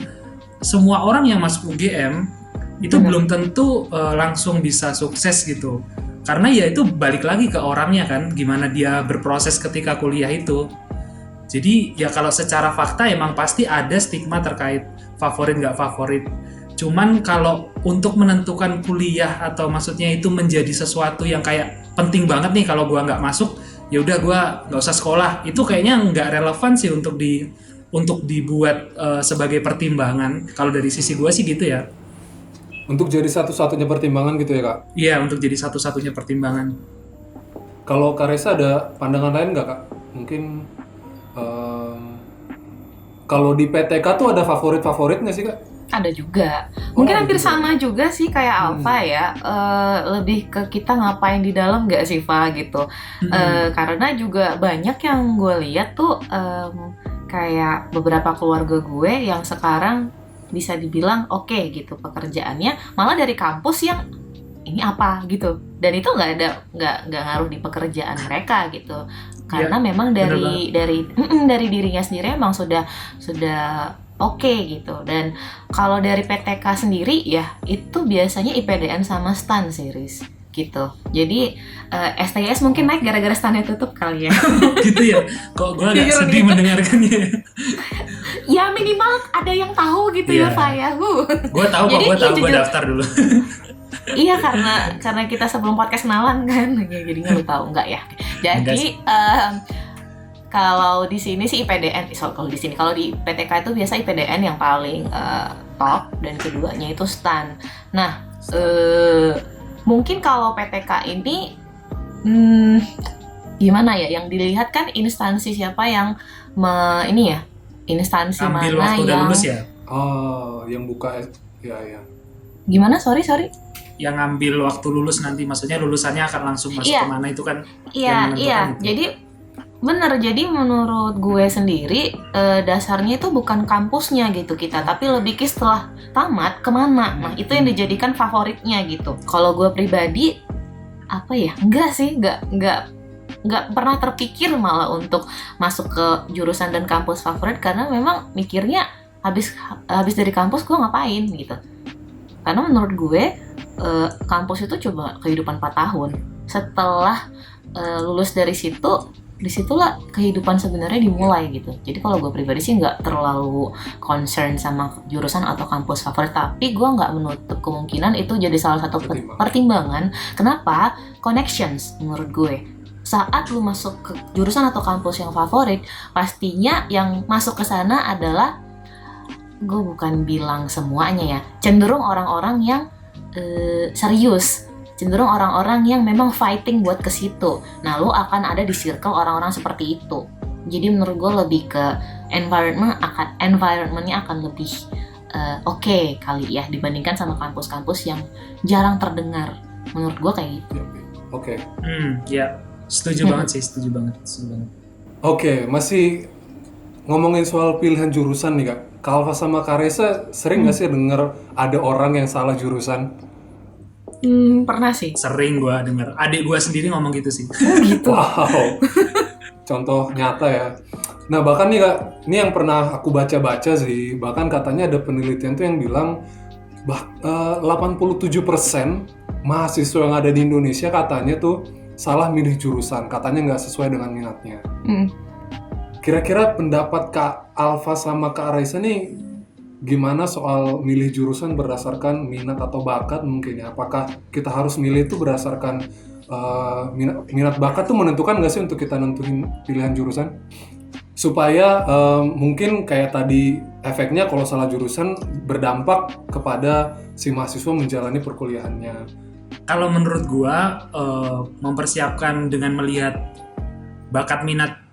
Speaker 3: semua orang yang masuk UGM itu belum tentu langsung bisa sukses gitu. Karena ya itu balik lagi ke orangnya kan, gimana dia berproses ketika kuliah itu. Jadi ya kalau secara fakta emang pasti ada stigma terkait favorit nggak favorit. Cuman kalau untuk menentukan kuliah atau maksudnya itu menjadi sesuatu yang kayak penting banget nih, kalau gua nggak masuk ya udah gua nggak usah sekolah, itu kayaknya nggak relevan sih untuk dibuat sebagai pertimbangan. Kalau dari sisi gua sih gitu ya.
Speaker 1: Untuk jadi satu-satunya pertimbangan gitu ya Kak?
Speaker 3: Iya, untuk jadi satu-satunya pertimbangan.
Speaker 1: Kalau Kak Reza ada pandangan lain nggak Kak? Mungkin kalau di PTK tuh ada favorit-favoritnya sih Kak?
Speaker 2: Ada juga. Mungkin
Speaker 1: ada
Speaker 2: hampir
Speaker 1: juga.
Speaker 2: sama juga sih kayak Alfa ya. Lebih ke kita ngapain di dalam nggak sih, Fa gitu. Karena juga banyak yang gue lihat tuh kayak beberapa keluarga gue yang sekarang bisa dibilang oke gitu pekerjaannya, malah dari kampus yang ini apa gitu, dan itu nggak ngaruh di pekerjaan mereka gitu, karena memang dari dirinya sendiri emang sudah oke gitu. Dan kalau dari PTK sendiri ya itu biasanya IPDN sama STAN series gitu. Jadi STIS mungkin naik gara-gara STAN-nya tutup kali ya.
Speaker 3: Gitu ya. Kok gue agak sedih mendengarkannya.
Speaker 2: Ya minimal ada yang tahu gitu ya Pak ya.
Speaker 3: Gue tahu kok, gue daftar dulu.
Speaker 2: Iya karena kita sebelum podcast kenalan kan, ya, jadinya lu tahu nggak ya. Jadi kalau di sini sih IPDN, kalau di PTK itu biasa IPDN yang paling top, dan keduanya itu STAN. Nah, mungkin kalau PTK ini gimana ya? Yang dilihat kan instansi siapa yang instansi
Speaker 3: ambil
Speaker 2: mana
Speaker 3: waktu
Speaker 2: yang
Speaker 3: lulus ya?
Speaker 1: Oh, yang buka ya.
Speaker 2: Gimana? Sorry.
Speaker 3: Yang ngambil waktu lulus nanti, maksudnya lulusannya akan langsung masuk kemana itu kan?
Speaker 2: Iya.
Speaker 3: Itu.
Speaker 2: Jadi bener, jadi menurut gue sendiri dasarnya itu bukan kampusnya gitu kita, tapi lebih ke setelah tamat kemana. Nah itu yang dijadikan favoritnya gitu. Kalau gue pribadi enggak sih, nggak pernah terpikir malah untuk masuk ke jurusan dan kampus favorit, karena memang mikirnya habis dari kampus gue ngapain gitu. Karena menurut gue kampus itu cuma kehidupan 4 tahun. Setelah lulus dari situ, disitulah kehidupan sebenarnya dimulai gitu. Jadi kalau gue pribadi sih nggak terlalu concern sama jurusan atau kampus favorit, tapi gue nggak menutup kemungkinan itu jadi salah satu pertimbangan. Kenapa? Connections menurut gue. Saat lu masuk ke jurusan atau kampus yang favorit, pastinya yang masuk ke sana adalah, gue bukan bilang semuanya ya, cenderung orang-orang yang serius, cenderung orang-orang yang memang fighting buat ke situ. Nah, lu akan ada di circle orang-orang seperti itu. Jadi menurut gue lebih ke environmentnya akan lebih oke kali ya dibandingkan sama kampus-kampus yang jarang terdengar. Menurut gue kayak gitu.
Speaker 1: Oke.
Speaker 3: Ya, setuju banget sih, setuju banget.
Speaker 1: Oke, masih ngomongin soal pilihan jurusan nih Kak. Kalva sama Karesa sering nggak sih denger ada orang yang salah jurusan?
Speaker 2: Pernah sih.
Speaker 3: Sering gue denger. Adik gue sendiri ngomong gitu sih.
Speaker 2: Gitu.
Speaker 1: Wow. Contoh nyata ya. Nah bahkan nih Kak, ini yang pernah aku baca-baca sih, bahkan katanya ada penelitian tuh yang bilang 87% mahasiswa yang ada di Indonesia katanya tuh salah milih jurusan, katanya nggak sesuai dengan minatnya. Kira-kira pendapat Kak Alfa sama Kak Raisa nih gimana soal milih jurusan berdasarkan minat atau bakat mungkin ya? Apakah kita harus milih itu berdasarkan minat bakat tuh menentukan nggak sih untuk kita nentuin pilihan jurusan? Supaya mungkin kayak tadi efeknya kalau salah jurusan berdampak kepada si mahasiswa menjalani perkuliahannya.
Speaker 3: Kalau menurut gua mempersiapkan dengan melihat bakat minat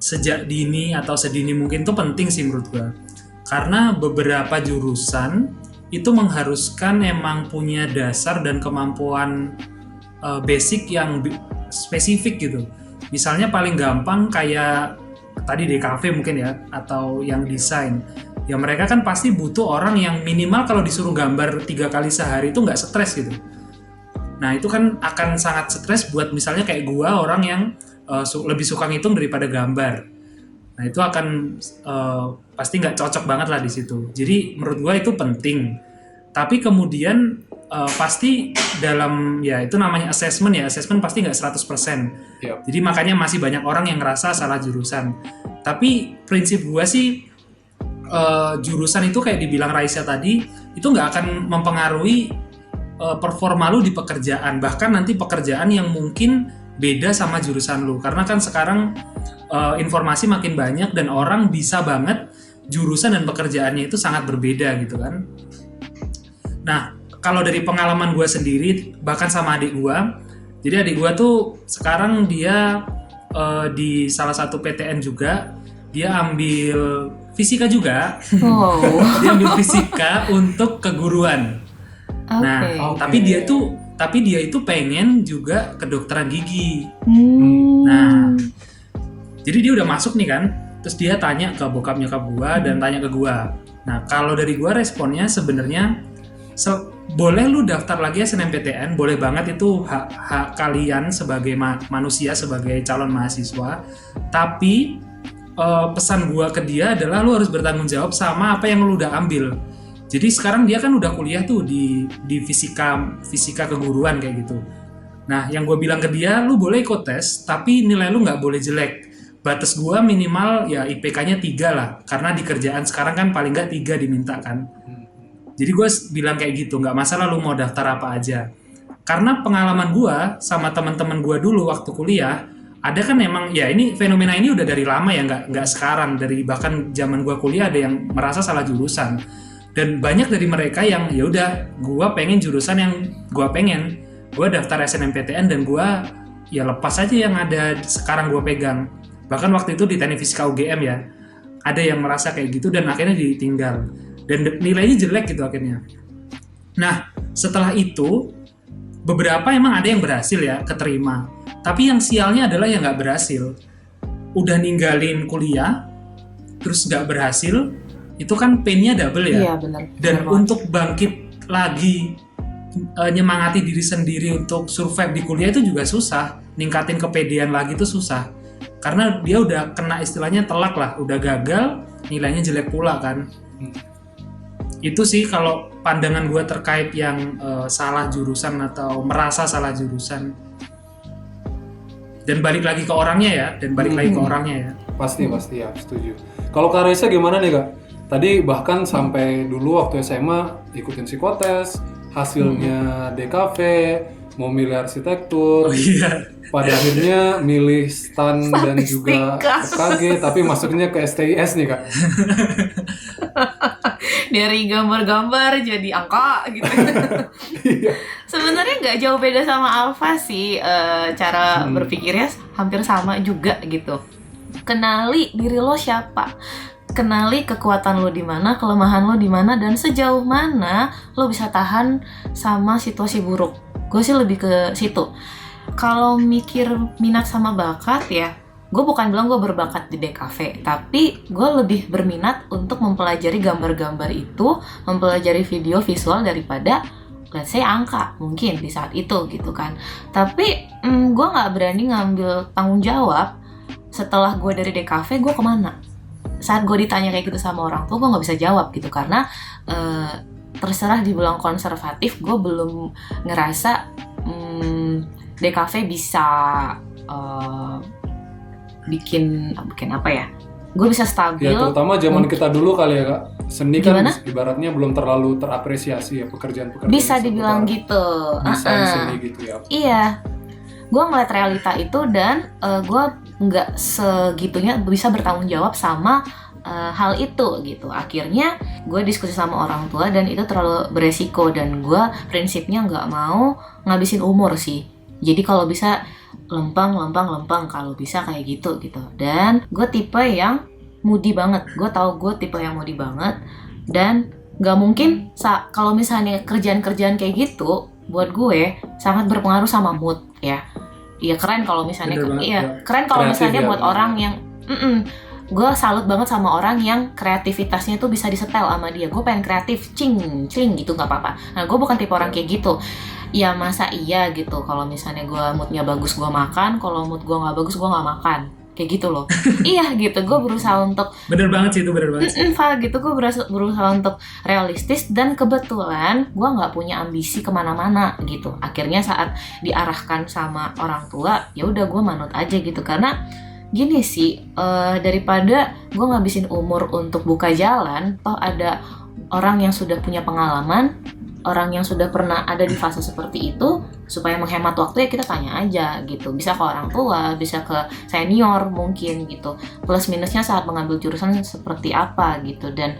Speaker 3: sejak dini atau sedini mungkin itu penting sih menurut gua. Karena beberapa jurusan itu mengharuskan emang punya dasar dan kemampuan basic yang spesifik gitu. Misalnya paling gampang kayak tadi DKV mungkin ya, atau yang desain. Ya mereka kan pasti butuh orang yang minimal kalau disuruh gambar 3 kali sehari itu nggak stres gitu. Nah itu kan akan sangat stres buat misalnya kayak gua, orang yang lebih suka ngitung daripada gambar. Nah itu akan pasti nggak cocok banget lah di situ. Jadi menurut gua itu penting. Tapi kemudian pasti dalam ya itu namanya assessment ya, assessment pasti nggak 100%.
Speaker 1: Yep.
Speaker 3: Jadi makanya masih banyak orang yang ngerasa salah jurusan. Tapi prinsip gua sih jurusan itu kayak dibilang Raisa tadi itu nggak akan mempengaruhi performa lu di pekerjaan. Bahkan nanti pekerjaan yang mungkin beda sama jurusan lu. Karena kan sekarang informasi makin banyak dan orang bisa banget jurusan dan pekerjaannya itu sangat berbeda gitu kan. Nah, kalau dari pengalaman gue sendiri, bahkan sama adik gue, jadi adik gue tuh sekarang dia di salah satu PTN juga, dia ambil fisika juga. Dia ambil fisika untuk keguruan. Nah, tapi dia itu pengen juga kedokteran gigi. Nah, jadi dia udah masuk nih kan. Terus dia tanya ke bokap nyokap gue dan tanya ke gue. Nah kalau dari gue responnya sebenarnya boleh lu daftar lagi SNMPTN, boleh banget, itu hak kalian sebagai manusia, sebagai calon mahasiswa. Tapi pesan gua ke dia adalah lu harus bertanggung jawab sama apa yang lu udah ambil. Jadi sekarang dia kan udah kuliah tuh di fisika keguruan kayak gitu. Nah yang gue bilang ke dia, lu boleh ikut tes tapi nilai lu nggak boleh jelek. Batas gua minimal ya IPK-nya 3 lah, karena di kerjaan sekarang kan paling nggak 3 diminta kan. Jadi gue bilang kayak gitu, nggak masalah lu mau daftar apa aja. Karena pengalaman gue sama teman-teman gue dulu waktu kuliah, ada kan emang ya ini fenomena ini udah dari lama ya, nggak sekarang, dari bahkan zaman gue kuliah ada yang merasa salah jurusan. Dan banyak dari mereka yang ya udah, gue pengen jurusan yang gue pengen, gue daftar SNMPTN dan gue ya lepas aja yang ada sekarang gue pegang. Bahkan waktu itu di Teknik Fisika UGM ya, ada yang merasa kayak gitu dan akhirnya ditinggal. Dan nilainya jelek gitu akhirnya. Nah setelah itu beberapa emang ada yang berhasil ya keterima, tapi yang sialnya adalah yang nggak berhasil. Udah ninggalin kuliah terus nggak berhasil, itu kan pain-nya double ya.
Speaker 2: Iya benar.
Speaker 3: Dan untuk bangkit lagi, nyemangati diri sendiri untuk survive di kuliah itu juga susah. Ningkatin kepedean lagi itu susah, karena dia udah kena istilahnya telak lah, udah gagal, nilainya jelek pula kan. Itu sih kalau pandangan gue terkait yang salah jurusan atau merasa salah jurusan. Dan balik lagi ke orangnya ya,
Speaker 1: Pasti ya, setuju. Kalau Kak Raisa gimana nih Kak? Tadi bahkan sampai dulu waktu SMA ikutin psikotes, hasilnya DKV, mau milih arsitektur.
Speaker 3: Oh iya.
Speaker 1: Pada akhirnya milih STAN dan juga FKG, tapi masuknya ke STIS nih Kak.
Speaker 2: Dari gambar-gambar jadi angka gitu. Sebenarnya nggak jauh beda sama Alfa sih, cara berpikirnya hampir sama juga gitu. Kenali diri lo siapa, kenali kekuatan lo di mana, kelemahan lo di mana, dan sejauh mana lo bisa tahan sama situasi buruk. Gue sih lebih ke situ. Kalau mikir minat sama bakat ya, gue bukan bilang gue berbakat di DKV, tapi gue lebih berminat untuk mempelajari gambar-gambar itu, mempelajari video visual daripada let's say angka mungkin di saat itu gitu kan. Tapi gue nggak berani ngambil tanggung jawab setelah gue dari DKV gue kemana. Saat gue ditanya kayak gitu sama orang tua, gue nggak bisa jawab gitu, karena terserah dibilang konservatif, gue belum ngerasa DKV bisa bikin apa ya, gue bisa stabil.
Speaker 1: Ya terutama zaman kita dulu kali ya Kak, seni kan
Speaker 2: Gimana?
Speaker 1: Ibaratnya belum terlalu terapresiasi ya, pekerjaan-pekerjaan
Speaker 2: Bisa dibilang gitu.
Speaker 1: desain seni gitu ya.
Speaker 2: Iya, gue ngeliat realita itu dan gue nggak segitunya bisa bertanggung jawab sama hal itu gitu. Akhirnya gue diskusi sama orang tua dan itu terlalu beresiko, dan gue prinsipnya nggak mau ngabisin umur sih. Jadi kalau bisa lempeng kalau bisa kayak gitu. Dan gue tipe yang moody banget. Gue tahu gue tipe yang moody banget, dan nggak mungkin kalau misalnya kerjaan kayak gitu buat gue sangat berpengaruh sama mood ya. Iya keren kalau misalnya keren kalau misalnya buat orang yang gue salut banget sama orang yang kreativitasnya tuh bisa disetel sama dia. Gue pengen kreatif, cing gitu, nggak apa-apa. Nah gue bukan tipe orang kayak gitu. Ya masa iya gitu, kalau misalnya gue moodnya bagus gue makan, kalau mood gue nggak bagus gue nggak makan, kayak gitu loh. Iya gitu, gue berusaha untuk
Speaker 3: bener banget sih itu, bener banget sih.
Speaker 2: gitu, gue berusaha untuk realistis, dan kebetulan gue nggak punya ambisi kemana-mana gitu. Akhirnya saat diarahkan sama orang tua, ya udah gue manut aja gitu. Karena gini sih, daripada gue ngabisin umur untuk buka jalan, toh ada orang yang sudah punya pengalaman, orang yang sudah pernah ada di fase seperti itu, supaya menghemat waktu ya kita tanya aja gitu. Bisa ke orang tua, bisa ke senior mungkin gitu. Plus minusnya saat mengambil jurusan seperti apa gitu. Dan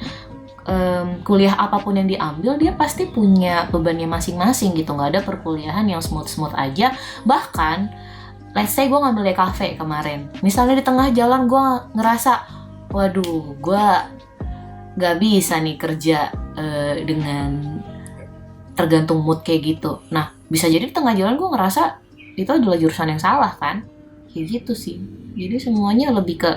Speaker 2: kuliah apapun yang diambil dia pasti punya bebannya masing-masing gitu. Nggak ada perkuliahan yang smooth-smooth aja. Bahkan let's say gue ngambil DKV kemarin, misalnya di tengah jalan gue ngerasa waduh gue nggak bisa nih kerja dengan tergantung mood kayak gitu. Nah, bisa jadi di tengah jalan gue ngerasa itu adalah jurusan yang salah kan? Kayak gitu sih. Jadi semuanya lebih ke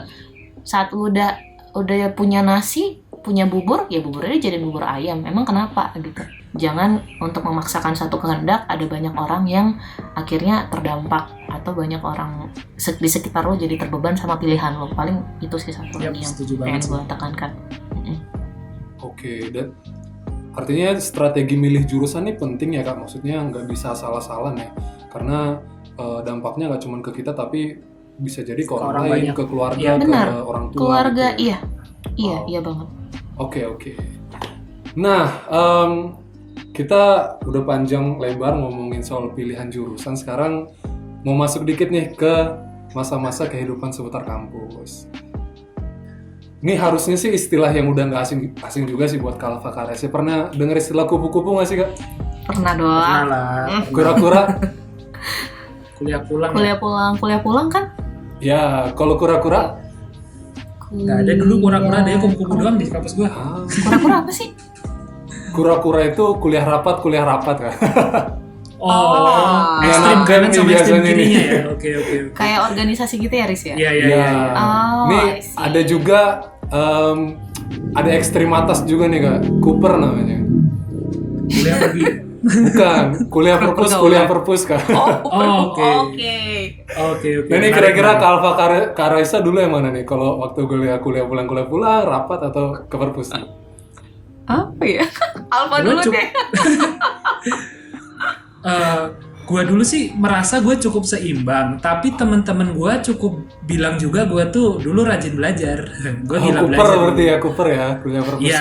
Speaker 2: saat lu udah punya nasi, punya bubur, ya buburnya jadi bubur ayam. Emang kenapa gitu? Jangan untuk memaksakan satu kehendak. Ada banyak orang yang akhirnya terdampak, atau banyak orang di sekitar lo jadi terbeban sama pilihan lo. Paling itu sih satu
Speaker 3: Yap,
Speaker 2: lagi yang
Speaker 3: setuju
Speaker 2: pengen
Speaker 3: banget
Speaker 2: gue tekankan.
Speaker 1: Oke, dan artinya strategi milih jurusan ini penting ya Kak, maksudnya nggak bisa salah-salah ya, karena dampaknya nggak cuma ke kita tapi bisa jadi ke orang lain,
Speaker 3: banyak.
Speaker 1: ke keluarga,
Speaker 3: Iya,
Speaker 1: ke
Speaker 2: benar.
Speaker 1: orang tua.
Speaker 2: Keluarga,
Speaker 1: gitu ya.
Speaker 2: iya
Speaker 1: Wow.
Speaker 2: iya banget.
Speaker 1: Oke. Nah, kita udah panjang lebar ngomongin soal pilihan jurusan. Sekarang mau masuk dikit nih ke masa-masa kehidupan seputar kampus. Ini harusnya sih istilah yang udah nggak asing juga sih buat Kalva Karesi. Pernah denger istilah kupu-kupu nggak sih Kak?
Speaker 2: Pernah doang.
Speaker 3: Pernah lah.
Speaker 1: Kura-kura?
Speaker 3: Kuliah pulang. Ya.
Speaker 2: Kuliah pulang kan?
Speaker 1: Ya, kalau kura-kura?
Speaker 3: Nggak ada dulu kura-kura, ada kupu-kupu doang di kampus gua.
Speaker 2: Kura-kura apa sih?
Speaker 1: Kura-kura itu kuliah rapat Kak.
Speaker 2: Oh.
Speaker 3: Ekstrim
Speaker 1: Nah,
Speaker 3: kanan
Speaker 1: nih
Speaker 3: sama ekstrim
Speaker 1: biasanya nih.
Speaker 3: kirinya ya. Oke.
Speaker 2: Kayak organisasi gitu ya, Riz ya?
Speaker 3: Iya.
Speaker 2: Oh,
Speaker 1: Nih
Speaker 2: I see.
Speaker 1: ada juga ada ekstrim atas juga nih Kak, Cooper namanya.
Speaker 3: Kuliah pergi.
Speaker 1: Bukan, kuliah perpus Kak.
Speaker 3: Oh, oke. Oke.
Speaker 1: Nah ini kira-kira Kalva Karaisa dulu yang mana nih? Kalau waktu kuliah pulang, rapat atau ke perpus?
Speaker 2: Apa ya? Alfa
Speaker 3: Gua
Speaker 2: dulu
Speaker 3: cukup-
Speaker 2: deh.
Speaker 3: Gue dulu sih merasa gue cukup seimbang, tapi teman-teman gue cukup bilang juga gue tuh dulu rajin belajar. Gue gila
Speaker 1: Cooper
Speaker 3: belajar.
Speaker 1: berarti ya, Cooper ya, kuliah perpus.
Speaker 3: Iya.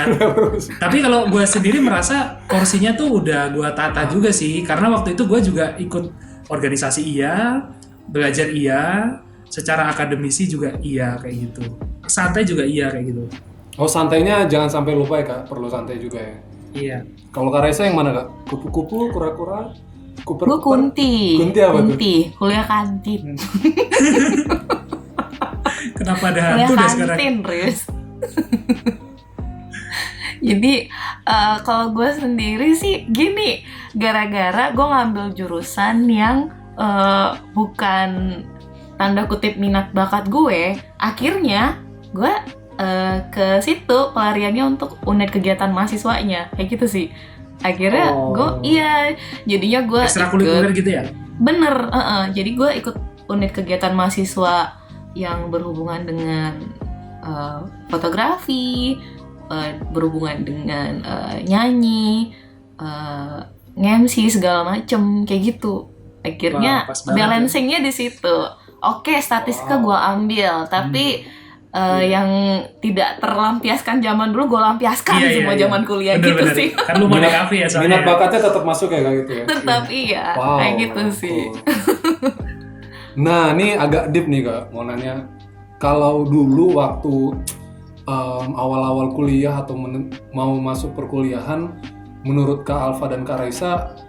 Speaker 3: Tapi kalau gue sendiri merasa porsinya tuh udah gue tata juga sih, karena waktu itu gue juga ikut organisasi iya, belajar iya, secara akademisi juga iya kayak gitu. Santai juga iya kayak gitu.
Speaker 1: Oh santainya jangan sampai lupa ya Kak, perlu santai juga ya.
Speaker 3: Iya.
Speaker 1: Kalau Karaisa yang mana Kak? Kupu-kupu, kura-kura, Cooper?
Speaker 2: Gue Kunti.
Speaker 1: Kunti apa tuh?
Speaker 2: Kuliah kantin.
Speaker 3: Kenapa ada
Speaker 2: Kuliah
Speaker 3: hantu dah sekarang?
Speaker 2: kantin, Riz. Jadi kalau gue sendiri sih gini, gara-gara gue ngambil jurusan yang bukan tanda kutip minat bakat gue, akhirnya gue ke situ pelariannya untuk unit kegiatan mahasiswanya, kayak gitu sih. Akhirnya jadinya gue
Speaker 3: Ekstrakurikuler gitu ya?
Speaker 2: Bener, jadi gue ikut unit kegiatan mahasiswa yang berhubungan dengan fotografi, berhubungan dengan nyanyi, nge-MC segala macem kayak gitu. Akhirnya
Speaker 3: Wah, pas banget
Speaker 2: balancingnya di situ. Oke, statistika gue ambil, tapi yang tidak terlampiaskan zaman dulu gue lampiaskan semua zaman kuliah
Speaker 3: Bener,
Speaker 2: gitu
Speaker 3: bener.
Speaker 2: sih.
Speaker 3: Kan lu mau di kafe ya soalnya.
Speaker 1: Minat bakatnya tetap masuk ya kayak gitu ya.
Speaker 2: Tetap iya,
Speaker 1: Wow,
Speaker 2: kayak gitu
Speaker 1: cool.
Speaker 2: sih.
Speaker 1: Nah, ini agak deep nih Kak, mau nanya. Kalau dulu waktu awal-awal kuliah atau mau masuk perkuliahan, menurut Kak Alfa dan Kak Raisa,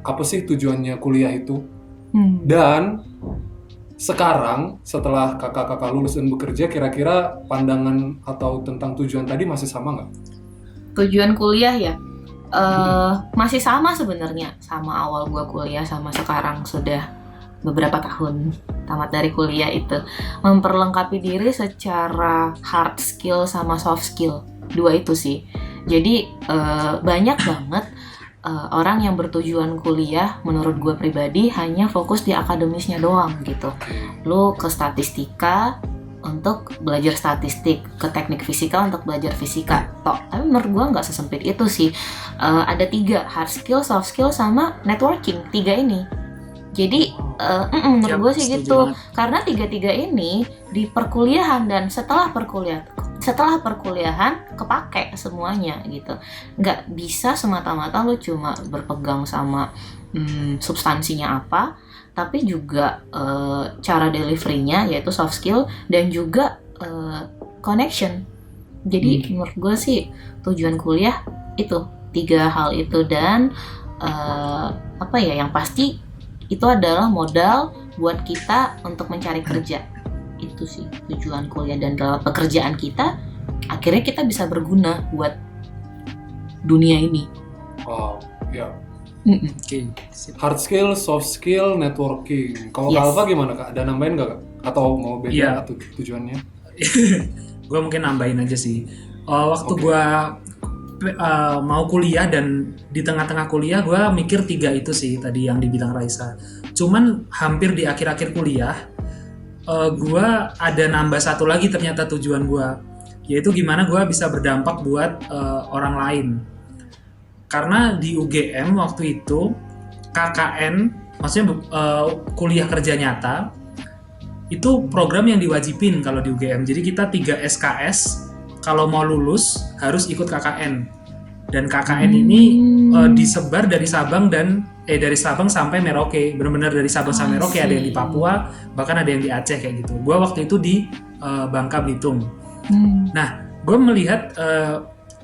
Speaker 1: apa sih tujuannya kuliah itu? Dan sekarang setelah kakak-kakak lulus dan bekerja, kira-kira pandangan atau tentang tujuan tadi masih sama nggak?
Speaker 2: Tujuan kuliah ya masih sama sebenarnya, sama awal gua kuliah sama sekarang sudah beberapa tahun tamat dari kuliah itu, memperlengkapi diri secara hard skill sama soft skill, dua itu sih. Jadi banyak banget orang yang bertujuan kuliah menurut gue pribadi hanya fokus di akademisnya doang gitu. Lu ke statistika untuk belajar statistik, ke teknik fisika untuk belajar fisika tok. Tapi menurut gue nggak sesempit itu sih. Ada 3, hard skill, soft skill, sama networking. 3 ini. Jadi menurut gue sih gitu. Karena 3-3 ini di perkuliahan dan setelah perkuliahan kepake semuanya gitu. Nggak bisa semata-mata lu cuma berpegang sama substansinya apa, tapi juga cara delivery-nya yaitu soft skill dan juga connection. Jadi menurut gue sih tujuan kuliah itu 3 hal itu, dan yang pasti itu adalah modal buat kita untuk mencari kerja. Itu sih tujuan kuliah, dan dalam pekerjaan kita akhirnya kita bisa berguna buat dunia ini.
Speaker 1: Wow, ya.
Speaker 3: Oke.
Speaker 1: Hard skill, soft skill, networking. Kalau
Speaker 2: Yes.
Speaker 1: Kak Alfa gimana Kak? Ada nambahin nggak Kak? Atau mau beda
Speaker 3: Iya.
Speaker 1: atau tujuannya?
Speaker 3: gue mungkin nambahin aja sih. Waktu gue mau kuliah dan di tengah-tengah kuliah gue mikir 3 itu sih tadi yang dibilang Raisa. Cuman hampir di akhir-akhir kuliah gue ada nambah satu lagi ternyata tujuan gue, yaitu gimana gue bisa berdampak buat orang lain. Karena di UGM waktu itu KKN, maksudnya kuliah kerja nyata, itu program yang diwajibin kalau di UGM. Jadi kita 3 SKS kalau mau lulus harus ikut KKN. Dan KKN ini disebar dari Sabang dari Sabang sampai Merauke. Benar-benar dari Sabang sampai Merauke, ada yang di Papua, bahkan ada yang di Aceh kayak gitu. Gua waktu itu di Bangka Belitung. Nah, gue melihat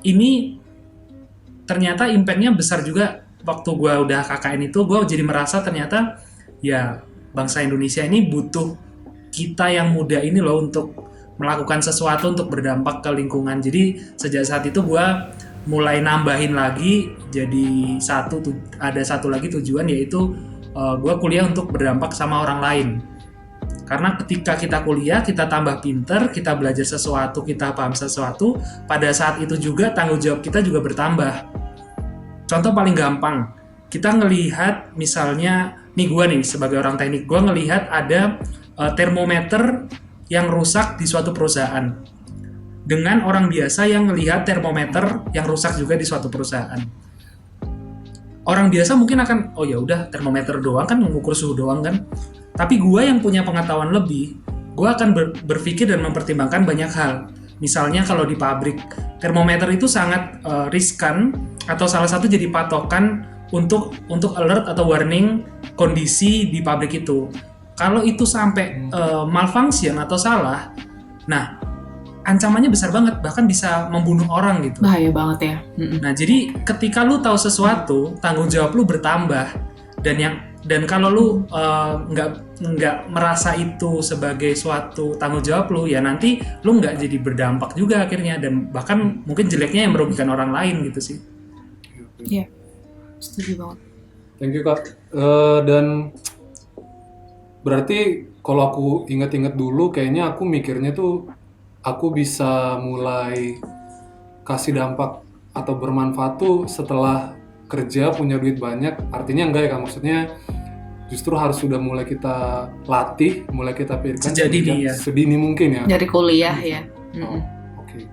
Speaker 3: ini ternyata impact-nya besar juga. Waktu gue udah KKN itu, gue jadi merasa ternyata ya bangsa Indonesia ini butuh kita yang muda ini loh untuk melakukan sesuatu untuk berdampak ke lingkungan. Jadi sejak saat itu gue mulai nambahin lagi, jadi ada satu lagi tujuan, yaitu gue kuliah untuk berdampak sama orang lain. Karena ketika kita kuliah, kita tambah pinter, kita belajar sesuatu, kita paham sesuatu, pada saat itu juga tanggung jawab kita juga bertambah. Contoh paling gampang, kita ngelihat misalnya, gue sebagai orang teknik, gue ngelihat ada termometer yang rusak di suatu perusahaan. Dengan orang biasa yang ngelihat termometer yang rusak juga di suatu perusahaan. Orang biasa mungkin akan, oh ya udah termometer doang kan, mengukur suhu doang kan. Tapi gue yang punya pengetahuan lebih, gue akan berpikir dan mempertimbangkan banyak hal. Misalnya kalau di pabrik, termometer itu sangat riskan atau salah satu jadi patokan untuk alert atau warning kondisi di pabrik itu. Kalau itu sampai malfunction atau salah, nah ancamannya besar banget, bahkan bisa membunuh orang gitu.
Speaker 2: Bahaya banget ya.
Speaker 3: Nah jadi ketika lu tahu sesuatu, tanggung jawab lu bertambah, dan kalau lu nggak merasa itu sebagai suatu tanggung jawab lu, ya nanti lu nggak jadi berdampak juga akhirnya, dan bahkan mungkin jeleknya yang merugikan orang lain gitu sih.
Speaker 2: Iya, setuju banget.
Speaker 1: Thank you Kak. Dan berarti kalau aku inget-inget dulu, kayaknya aku mikirnya tuh aku bisa mulai kasih dampak atau bermanfaat tuh setelah kerja, punya duit banyak. Artinya enggak ya Kak, maksudnya justru harus sudah mulai kita latih, mulai kita pikirkan sedini mungkin ya.
Speaker 2: Dari kuliah ya.
Speaker 1: Oke.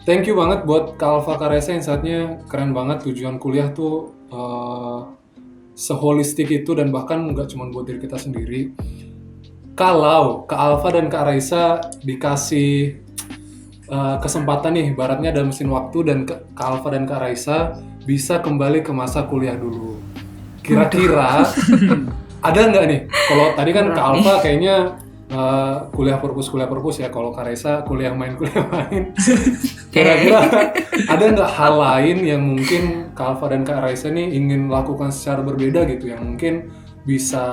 Speaker 1: Thank you banget buat Kak Alfa, Kak Raisa, insight-nya keren banget. Tujuan kuliah tuh seholistik itu, dan bahkan nggak cuma buat diri kita sendiri. Kalau Kak Alfa dan Kak Raisa dikasih kesempatan nih, ibaratnya ada mesin waktu, dan Kak Alfa dan Kak Raisa bisa kembali ke masa kuliah dulu. Kira-kira ada nggak nih? Kalau tadi kan Kak Alfa kayaknya kuliah purpose ya. Kalau Kak Raisa kuliah main. Kira-kira ada nggak hal lain yang mungkin Kak Alfa dan Kak Raisa nih ingin lakukan secara berbeda gitu, yang mungkin bisa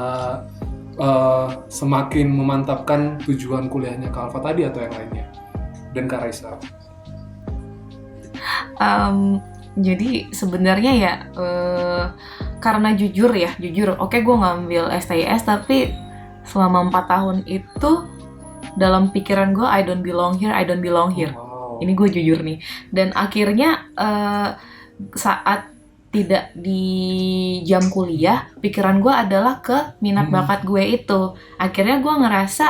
Speaker 1: semakin memantapkan tujuan kuliahnya Kak Alfa tadi atau yang lainnya? Dan Kak Raisa.
Speaker 2: Jadi sebenarnya ya karena jujur, oke gue ngambil STIS, tapi selama 4 tahun itu dalam pikiran gue I don't belong here. Wow. Ini gue jujur nih. Dan akhirnya saat tidak di jam kuliah, pikiran gue adalah ke minat bakat gue itu. Akhirnya gue ngerasa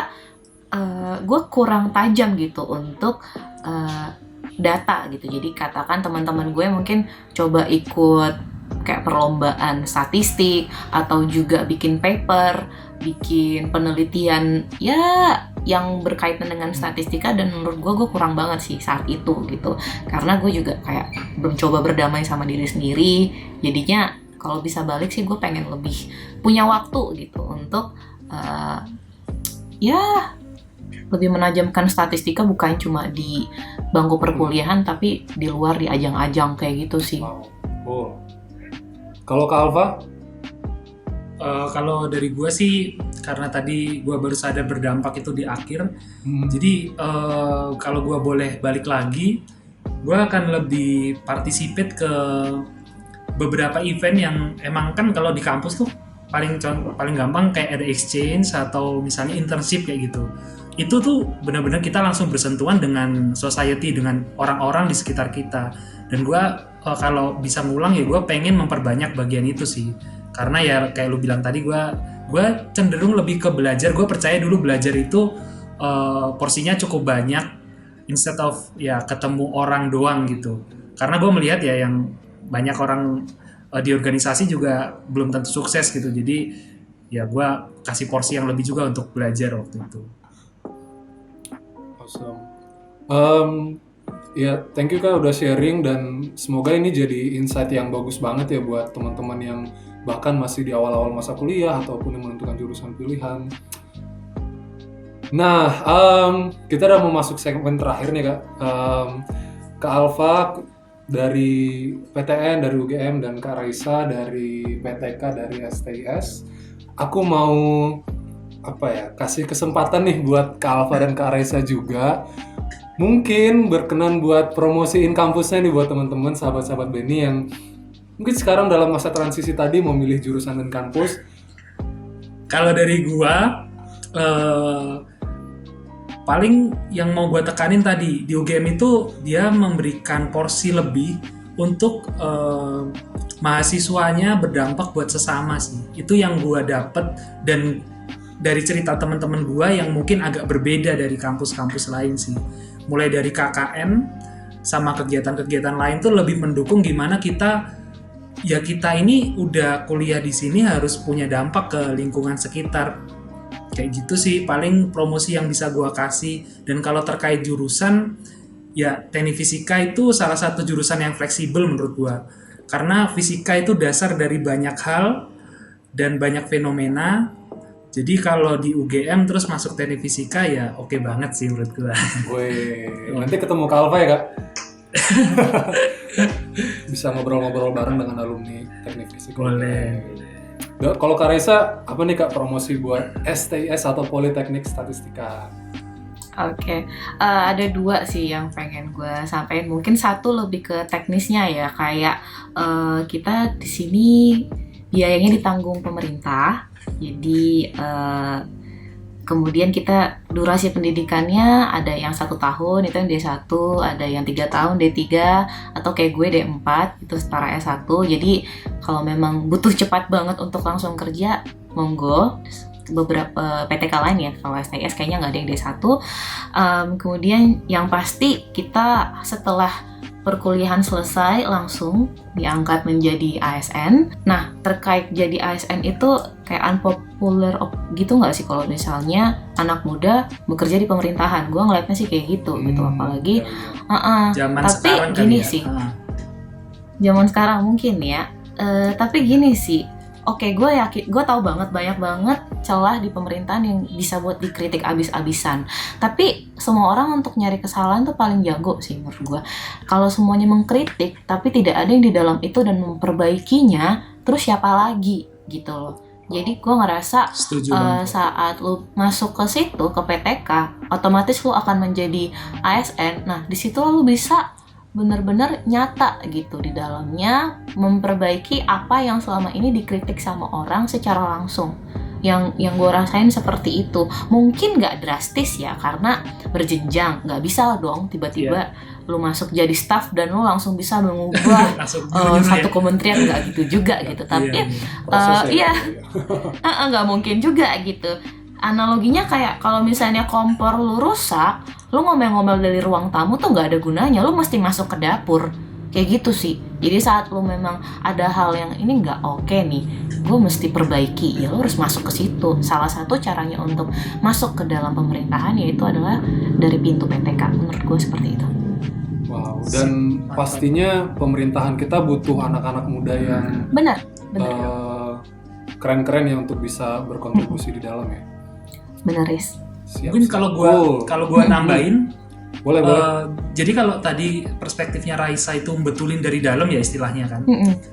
Speaker 2: gue kurang tajam gitu untuk data gitu. Jadi katakan teman-teman gue mungkin coba ikut kayak perlombaan statistik atau juga bikin paper, bikin penelitian ya yang berkaitan dengan statistika, dan menurut gue kurang banget sih saat itu gitu. Karena gue juga kayak belum coba berdamai sama diri sendiri. Jadinya kalau bisa balik sih gue pengen lebih punya waktu gitu untuk lebih menajamkan statistika, bukan cuma di bangku perkuliahan tapi di luar, di ajang-ajang kayak gitu sih.
Speaker 1: Wow. Kalau Kak Alfa?
Speaker 3: Kalau dari gue sih, karena tadi gue baru sadar berdampak itu di akhir, jadi kalau gue boleh balik lagi, gue akan lebih participate ke beberapa event yang emang kan kalau di kampus tuh paling gampang kayak ada exchange atau misalnya internship kayak gitu. itu tuh benar-benar kita langsung bersentuhan dengan society, dengan orang-orang di sekitar kita. Dan gue kalau bisa ngulang ya gue pengen memperbanyak bagian itu sih, karena ya kayak lu bilang tadi, gue cenderung lebih ke belajar. Gue percaya dulu belajar itu porsinya cukup banyak instead of ya ketemu orang doang gitu. Karena gue melihat ya yang banyak orang di organisasi juga belum tentu sukses gitu. Jadi ya gue kasih porsi yang lebih juga untuk belajar waktu itu.
Speaker 1: Awesome. Ya, thank you Kak udah sharing, dan semoga ini jadi insight yang bagus banget ya buat teman-teman yang bahkan masih di awal-awal masa kuliah ataupun yang menentukan jurusan pilihan. Nah, kita udah mau masuk segmen terakhir nih Kak. Kak Alfa dari PTN, dari UGM, dan Kak Raisa dari PTK, dari STIS. Aku mau kasih kesempatan nih buat Kak Alfa dan Kak Raisa juga. Mungkin berkenan buat promosiin kampusnya nih buat teman-teman sahabat-sahabat Benny yang mungkin sekarang dalam masa transisi tadi mau milih jurusan dan kampus.
Speaker 3: Kalau dari gua paling yang mau gua tekanin tadi, di UGM itu dia memberikan porsi lebih untuk mahasiswanya berdampak buat sesama sih. Itu yang gua dapet, dan dari cerita teman-teman gua yang mungkin agak berbeda dari kampus-kampus lain sih. Mulai dari KKN sama kegiatan-kegiatan lain tuh lebih mendukung gimana kita ini udah kuliah di sini harus punya dampak ke lingkungan sekitar. Kayak gitu sih paling promosi yang bisa gua kasih. Dan kalau terkait jurusan, ya teknik fisika itu salah satu jurusan yang fleksibel menurut gua. Karena fisika itu dasar dari banyak hal dan banyak fenomena. Jadi kalau di UGM terus masuk teknik fisika ya oke banget sih menurut gua.
Speaker 1: Wih, nanti ketemu Kak Alfa ya Kak. Bisa ngobrol-ngobrol bareng dengan alumni teknik fisika.
Speaker 3: Boleh.
Speaker 1: Kalau Kak Raisa, apa nih Kak promosi buat STIS atau Politeknik Statistika?
Speaker 2: Oke, ada dua sih yang pengen gue sampaikan. Mungkin satu lebih ke teknisnya ya, kayak kita di sini biayanya ditanggung pemerintah. Jadi kemudian kita durasi pendidikannya ada yang 1 tahun itu yang D1, ada yang 3 tahun D3, atau kayak gue D4 itu setara S1. Jadi kalau memang butuh cepat banget untuk langsung kerja, monggo. Beberapa PTK lain ya, kalau STIS kayaknya nggak ada yang D1. Kemudian yang pasti kita setelah perkuliahan selesai langsung diangkat menjadi ASN. Nah, terkait jadi ASN itu kayak unpopular gitu nggak sih kalau misalnya anak muda bekerja di pemerintahan? Gue ngeliatnya sih kayak gitu, gitu. Apalagi
Speaker 3: Zaman
Speaker 2: tapi
Speaker 3: sekarang
Speaker 2: gini
Speaker 3: ya.
Speaker 2: sih, zaman sekarang mungkin ya. Tapi gini sih, oke, gue yakin, gue tahu banyak banget celah di pemerintahan yang bisa buat dikritik abis-abisan. Tapi semua orang untuk nyari kesalahan tuh paling jago sih menurut gue. Kalau semuanya mengkritik, tapi tidak ada yang di dalam itu dan memperbaikinya, terus siapa lagi gitu loh. Jadi gue ngerasa saat lu masuk ke situ, ke PTK, otomatis lu akan menjadi ASN. Nah, di situ lu bisa benar-benar nyata gitu di dalamnya, memperbaiki apa yang selama ini dikritik sama orang secara langsung. Yang gue rasain seperti itu. Mungkin nggak drastis ya, karena berjenjang, nggak bisa dong tiba-tiba lu masuk jadi staff dan lu langsung bisa mengubah satu kementerian, nggak gitu juga gitu. Tapi nggak mungkin juga gitu. Analoginya kayak kalau misalnya kompor lu rusak, lu ngomel-ngomel dari ruang tamu tuh nggak ada gunanya, lu mesti masuk ke dapur. Kayak gitu sih. Jadi saat lu memang ada hal yang ini nggak oke nih, gue mesti perbaiki, ya lu harus masuk ke situ. Salah satu caranya untuk masuk ke dalam pemerintahan yaitu adalah dari pintu PTK. Menurut gue seperti itu.
Speaker 1: Wow, dan pastinya pemerintahan kita butuh anak-anak muda yang
Speaker 2: benar.
Speaker 1: Keren-keren ya untuk bisa berkontribusi di dalam ya.
Speaker 2: Benar, Riz.
Speaker 3: Mungkin kalau gua nambahin,
Speaker 1: boleh.
Speaker 3: Jadi kalau tadi perspektifnya Raisa itu betulin dari dalam ya istilahnya kan.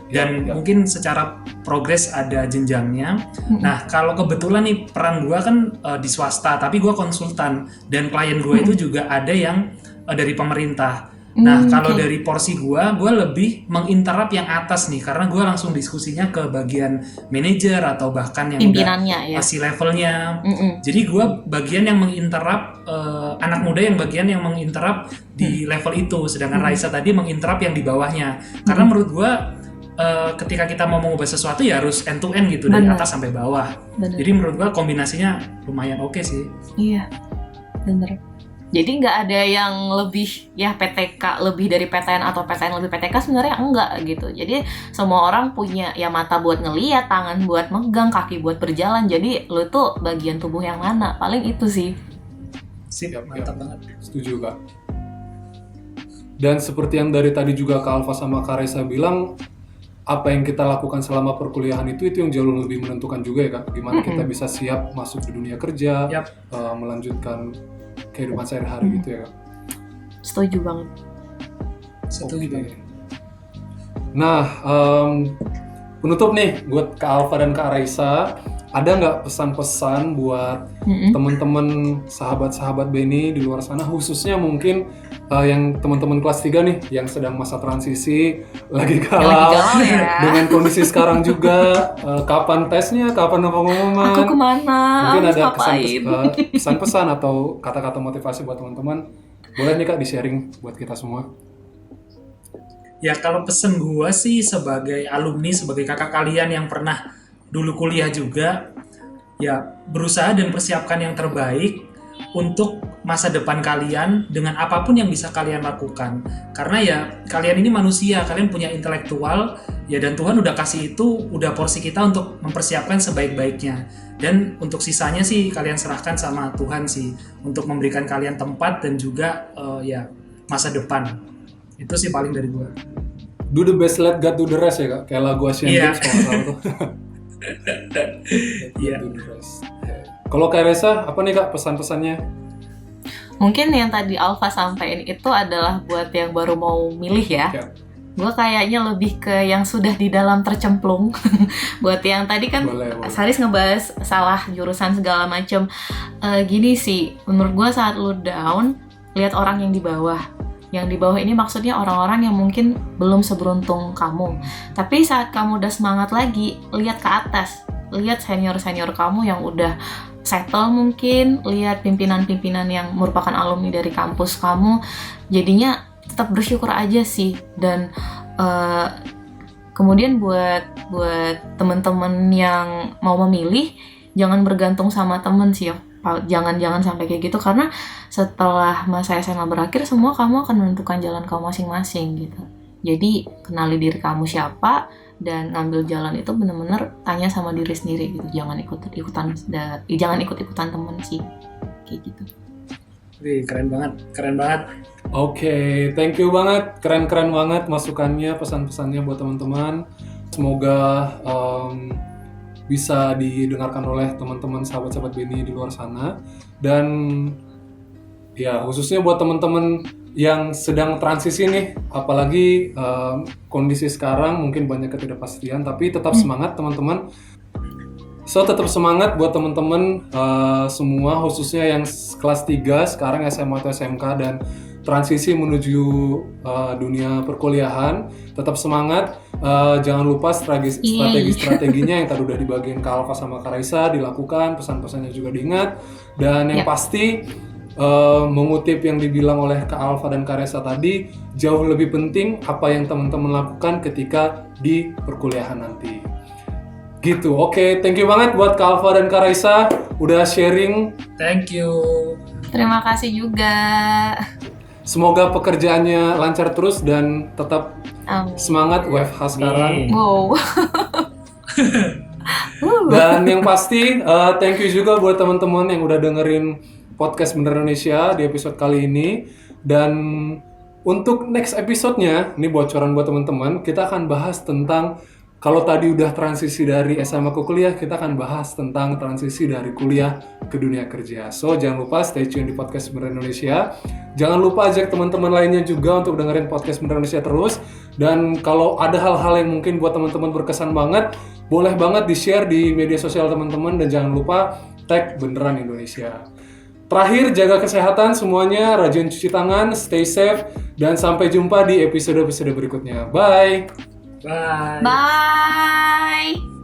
Speaker 3: Dan mungkin secara progres ada jenjangnya. Nah, kalau kebetulan nih peran gua kan di swasta, tapi gua konsultan dan klien gua itu juga ada yang dari pemerintah. Nah, kalau
Speaker 2: Oke.
Speaker 3: dari porsi gua lebih menginterrupt yang atas nih, karena gua langsung diskusinya ke bagian manajer atau bahkan yang udah
Speaker 2: Pimpinannya ya.
Speaker 3: masih levelnya.
Speaker 2: Mm-mm.
Speaker 3: Jadi gua bagian yang menginterrupt anak muda yang bagian yang menginterrupt di level itu, sedangkan Raisa tadi menginterrupt yang di bawahnya. Karena menurut gua ketika kita mau mengubah sesuatu ya harus end to end gitu dari
Speaker 2: Benar.
Speaker 3: atas sampai bawah.
Speaker 2: Bener.
Speaker 3: Jadi menurut gua kombinasinya lumayan oke sih.
Speaker 2: Iya, bener. Jadi nggak ada yang lebih ya PTK lebih dari PTN atau PTN lebih PTK, sebenarnya enggak gitu. Jadi semua orang punya ya mata buat ngeliat, tangan buat megang, kaki buat berjalan. Jadi lu tuh bagian tubuh yang mana? Paling itu sih.
Speaker 3: Sip, mantap banget.
Speaker 1: Setuju Kak. Dan seperti yang dari tadi juga Kak Alfa sama Kak Reza bilang, apa yang kita lakukan selama perkuliahan itu yang jauh lebih menentukan juga ya Kak. Gimana kita bisa siap masuk di dunia kerja,
Speaker 3: Yap.
Speaker 1: melanjutkan kehidupan sehari-hari gitu ya Kak.
Speaker 2: Setuju banget.
Speaker 3: Setuju
Speaker 1: Oke.
Speaker 3: banget.
Speaker 1: Nah, penutup nih buat Kak Alfa dan Kak Raisa, ada nggak pesan-pesan buat teman-teman sahabat-sahabat Beni di luar sana, khususnya mungkin yang teman-teman kelas 3 nih yang sedang masa transisi, lagi galau
Speaker 2: galau ya.
Speaker 1: dengan kondisi sekarang juga, kapan tesnya, kapan pengumuman.
Speaker 2: Aku kemana?
Speaker 1: Mungkin
Speaker 2: Harus
Speaker 1: ada
Speaker 2: ngapain?
Speaker 1: pesan-pesan atau kata-kata motivasi buat teman-teman. Boleh nih Kak di-sharing buat kita semua.
Speaker 3: Ya kalau pesen gua sih sebagai alumni, sebagai kakak kalian yang pernah dulu kuliah juga, ya berusaha dan persiapkan yang terbaik untuk masa depan kalian dengan apapun yang bisa kalian lakukan. Karena ya kalian ini manusia, kalian punya intelektual, ya dan Tuhan udah kasih itu, udah porsi kita untuk mempersiapkan sebaik-baiknya. Dan untuk sisanya sih kalian serahkan sama Tuhan sih, untuk memberikan kalian tempat dan juga ya masa depan. Itu sih paling dari gua.
Speaker 1: Do the best, let God do the rest ya Kak. Kayak lagu Asian
Speaker 3: Iya.
Speaker 1: Games kalau nggak salah tuh.
Speaker 3: Iya.
Speaker 1: Do the rest. Kalau Kak Reza, apa nih Kak pesan-pesannya?
Speaker 2: Mungkin yang tadi Alfa sampaikan itu adalah buat yang baru mau milih ya.
Speaker 1: Ya.
Speaker 2: Gue kayaknya lebih ke yang sudah di dalam tercemplung. Buat yang tadi kan
Speaker 1: Boleh.
Speaker 2: Saris ngebahas salah jurusan segala macem. Gini sih, menurut gue saat lu down, lihat orang yang di bawah. Yang di bawah ini maksudnya orang-orang yang mungkin belum seberuntung kamu. Tapi saat kamu udah semangat lagi, lihat ke atas. Lihat senior-senior kamu yang udah settle mungkin, lihat pimpinan-pimpinan yang merupakan alumni dari kampus kamu. Jadinya tetap bersyukur aja sih. Dan kemudian buat teman-teman yang mau memilih, jangan bergantung sama temen sih ya. Jangan sampai kayak gitu, karena setelah masa SMA berakhir semua kamu akan menentukan jalan kamu masing-masing gitu. Jadi kenali diri kamu siapa dan ngambil jalan itu benar-benar tanya sama diri sendiri gitu. Jangan ikut-ikutan temen sih kayak gitu.
Speaker 3: Wih, keren banget.
Speaker 1: Oke, thank you banget. Keren-keren banget masukannya, pesan-pesannya buat teman-teman. Semoga bisa didengarkan oleh teman-teman sahabat-sahabat Beni di luar sana. Dan ya khususnya buat teman-teman yang sedang transisi nih, apalagi kondisi sekarang mungkin banyak ketidakpastian, tapi tetap semangat teman-teman. So tetap semangat buat teman-teman semua, khususnya yang kelas 3 sekarang SMA atau SMK dan transisi menuju dunia perkuliahan. Tetap semangat, jangan lupa strategi-strateginya yang tadi udah dibagiin Kak Alfa sama Kak Raisa dilakukan, pesan-pesannya juga diingat. Dan yang pasti mengutip yang dibilang oleh Kak Alfa dan Kak Raisa tadi, jauh lebih penting apa yang teman-teman lakukan ketika di perkuliahan nanti. Gitu. Oke, thank you banget buat Kak Alfa dan Kak Raisa udah sharing.
Speaker 3: Thank you.
Speaker 2: Terima kasih juga.
Speaker 1: Semoga pekerjaannya lancar terus dan tetap
Speaker 2: Amin.
Speaker 1: semangat WFH sekarang.
Speaker 2: Wow.
Speaker 1: Dan yang pasti thank you juga buat teman-teman yang udah dengerin podcast Bener Indonesia di episode kali ini. Dan untuk next episode-nya, ini bocoran buat teman-teman, kita akan bahas tentang, kalau tadi udah transisi dari SMA ke kuliah, kita akan bahas tentang transisi dari kuliah ke dunia kerja. So, jangan lupa stay tune di podcast Bener Indonesia. Jangan lupa ajak teman-teman lainnya juga untuk dengerin podcast Bener Indonesia terus. Dan kalau ada hal-hal yang mungkin buat teman-teman berkesan banget, boleh banget di-share di media sosial teman-teman. Dan jangan lupa tag Beneran Indonesia. Terakhir, jaga kesehatan semuanya, rajin cuci tangan, stay safe, dan sampai jumpa di episode-episode berikutnya. Bye!
Speaker 3: Bye.
Speaker 2: Bye.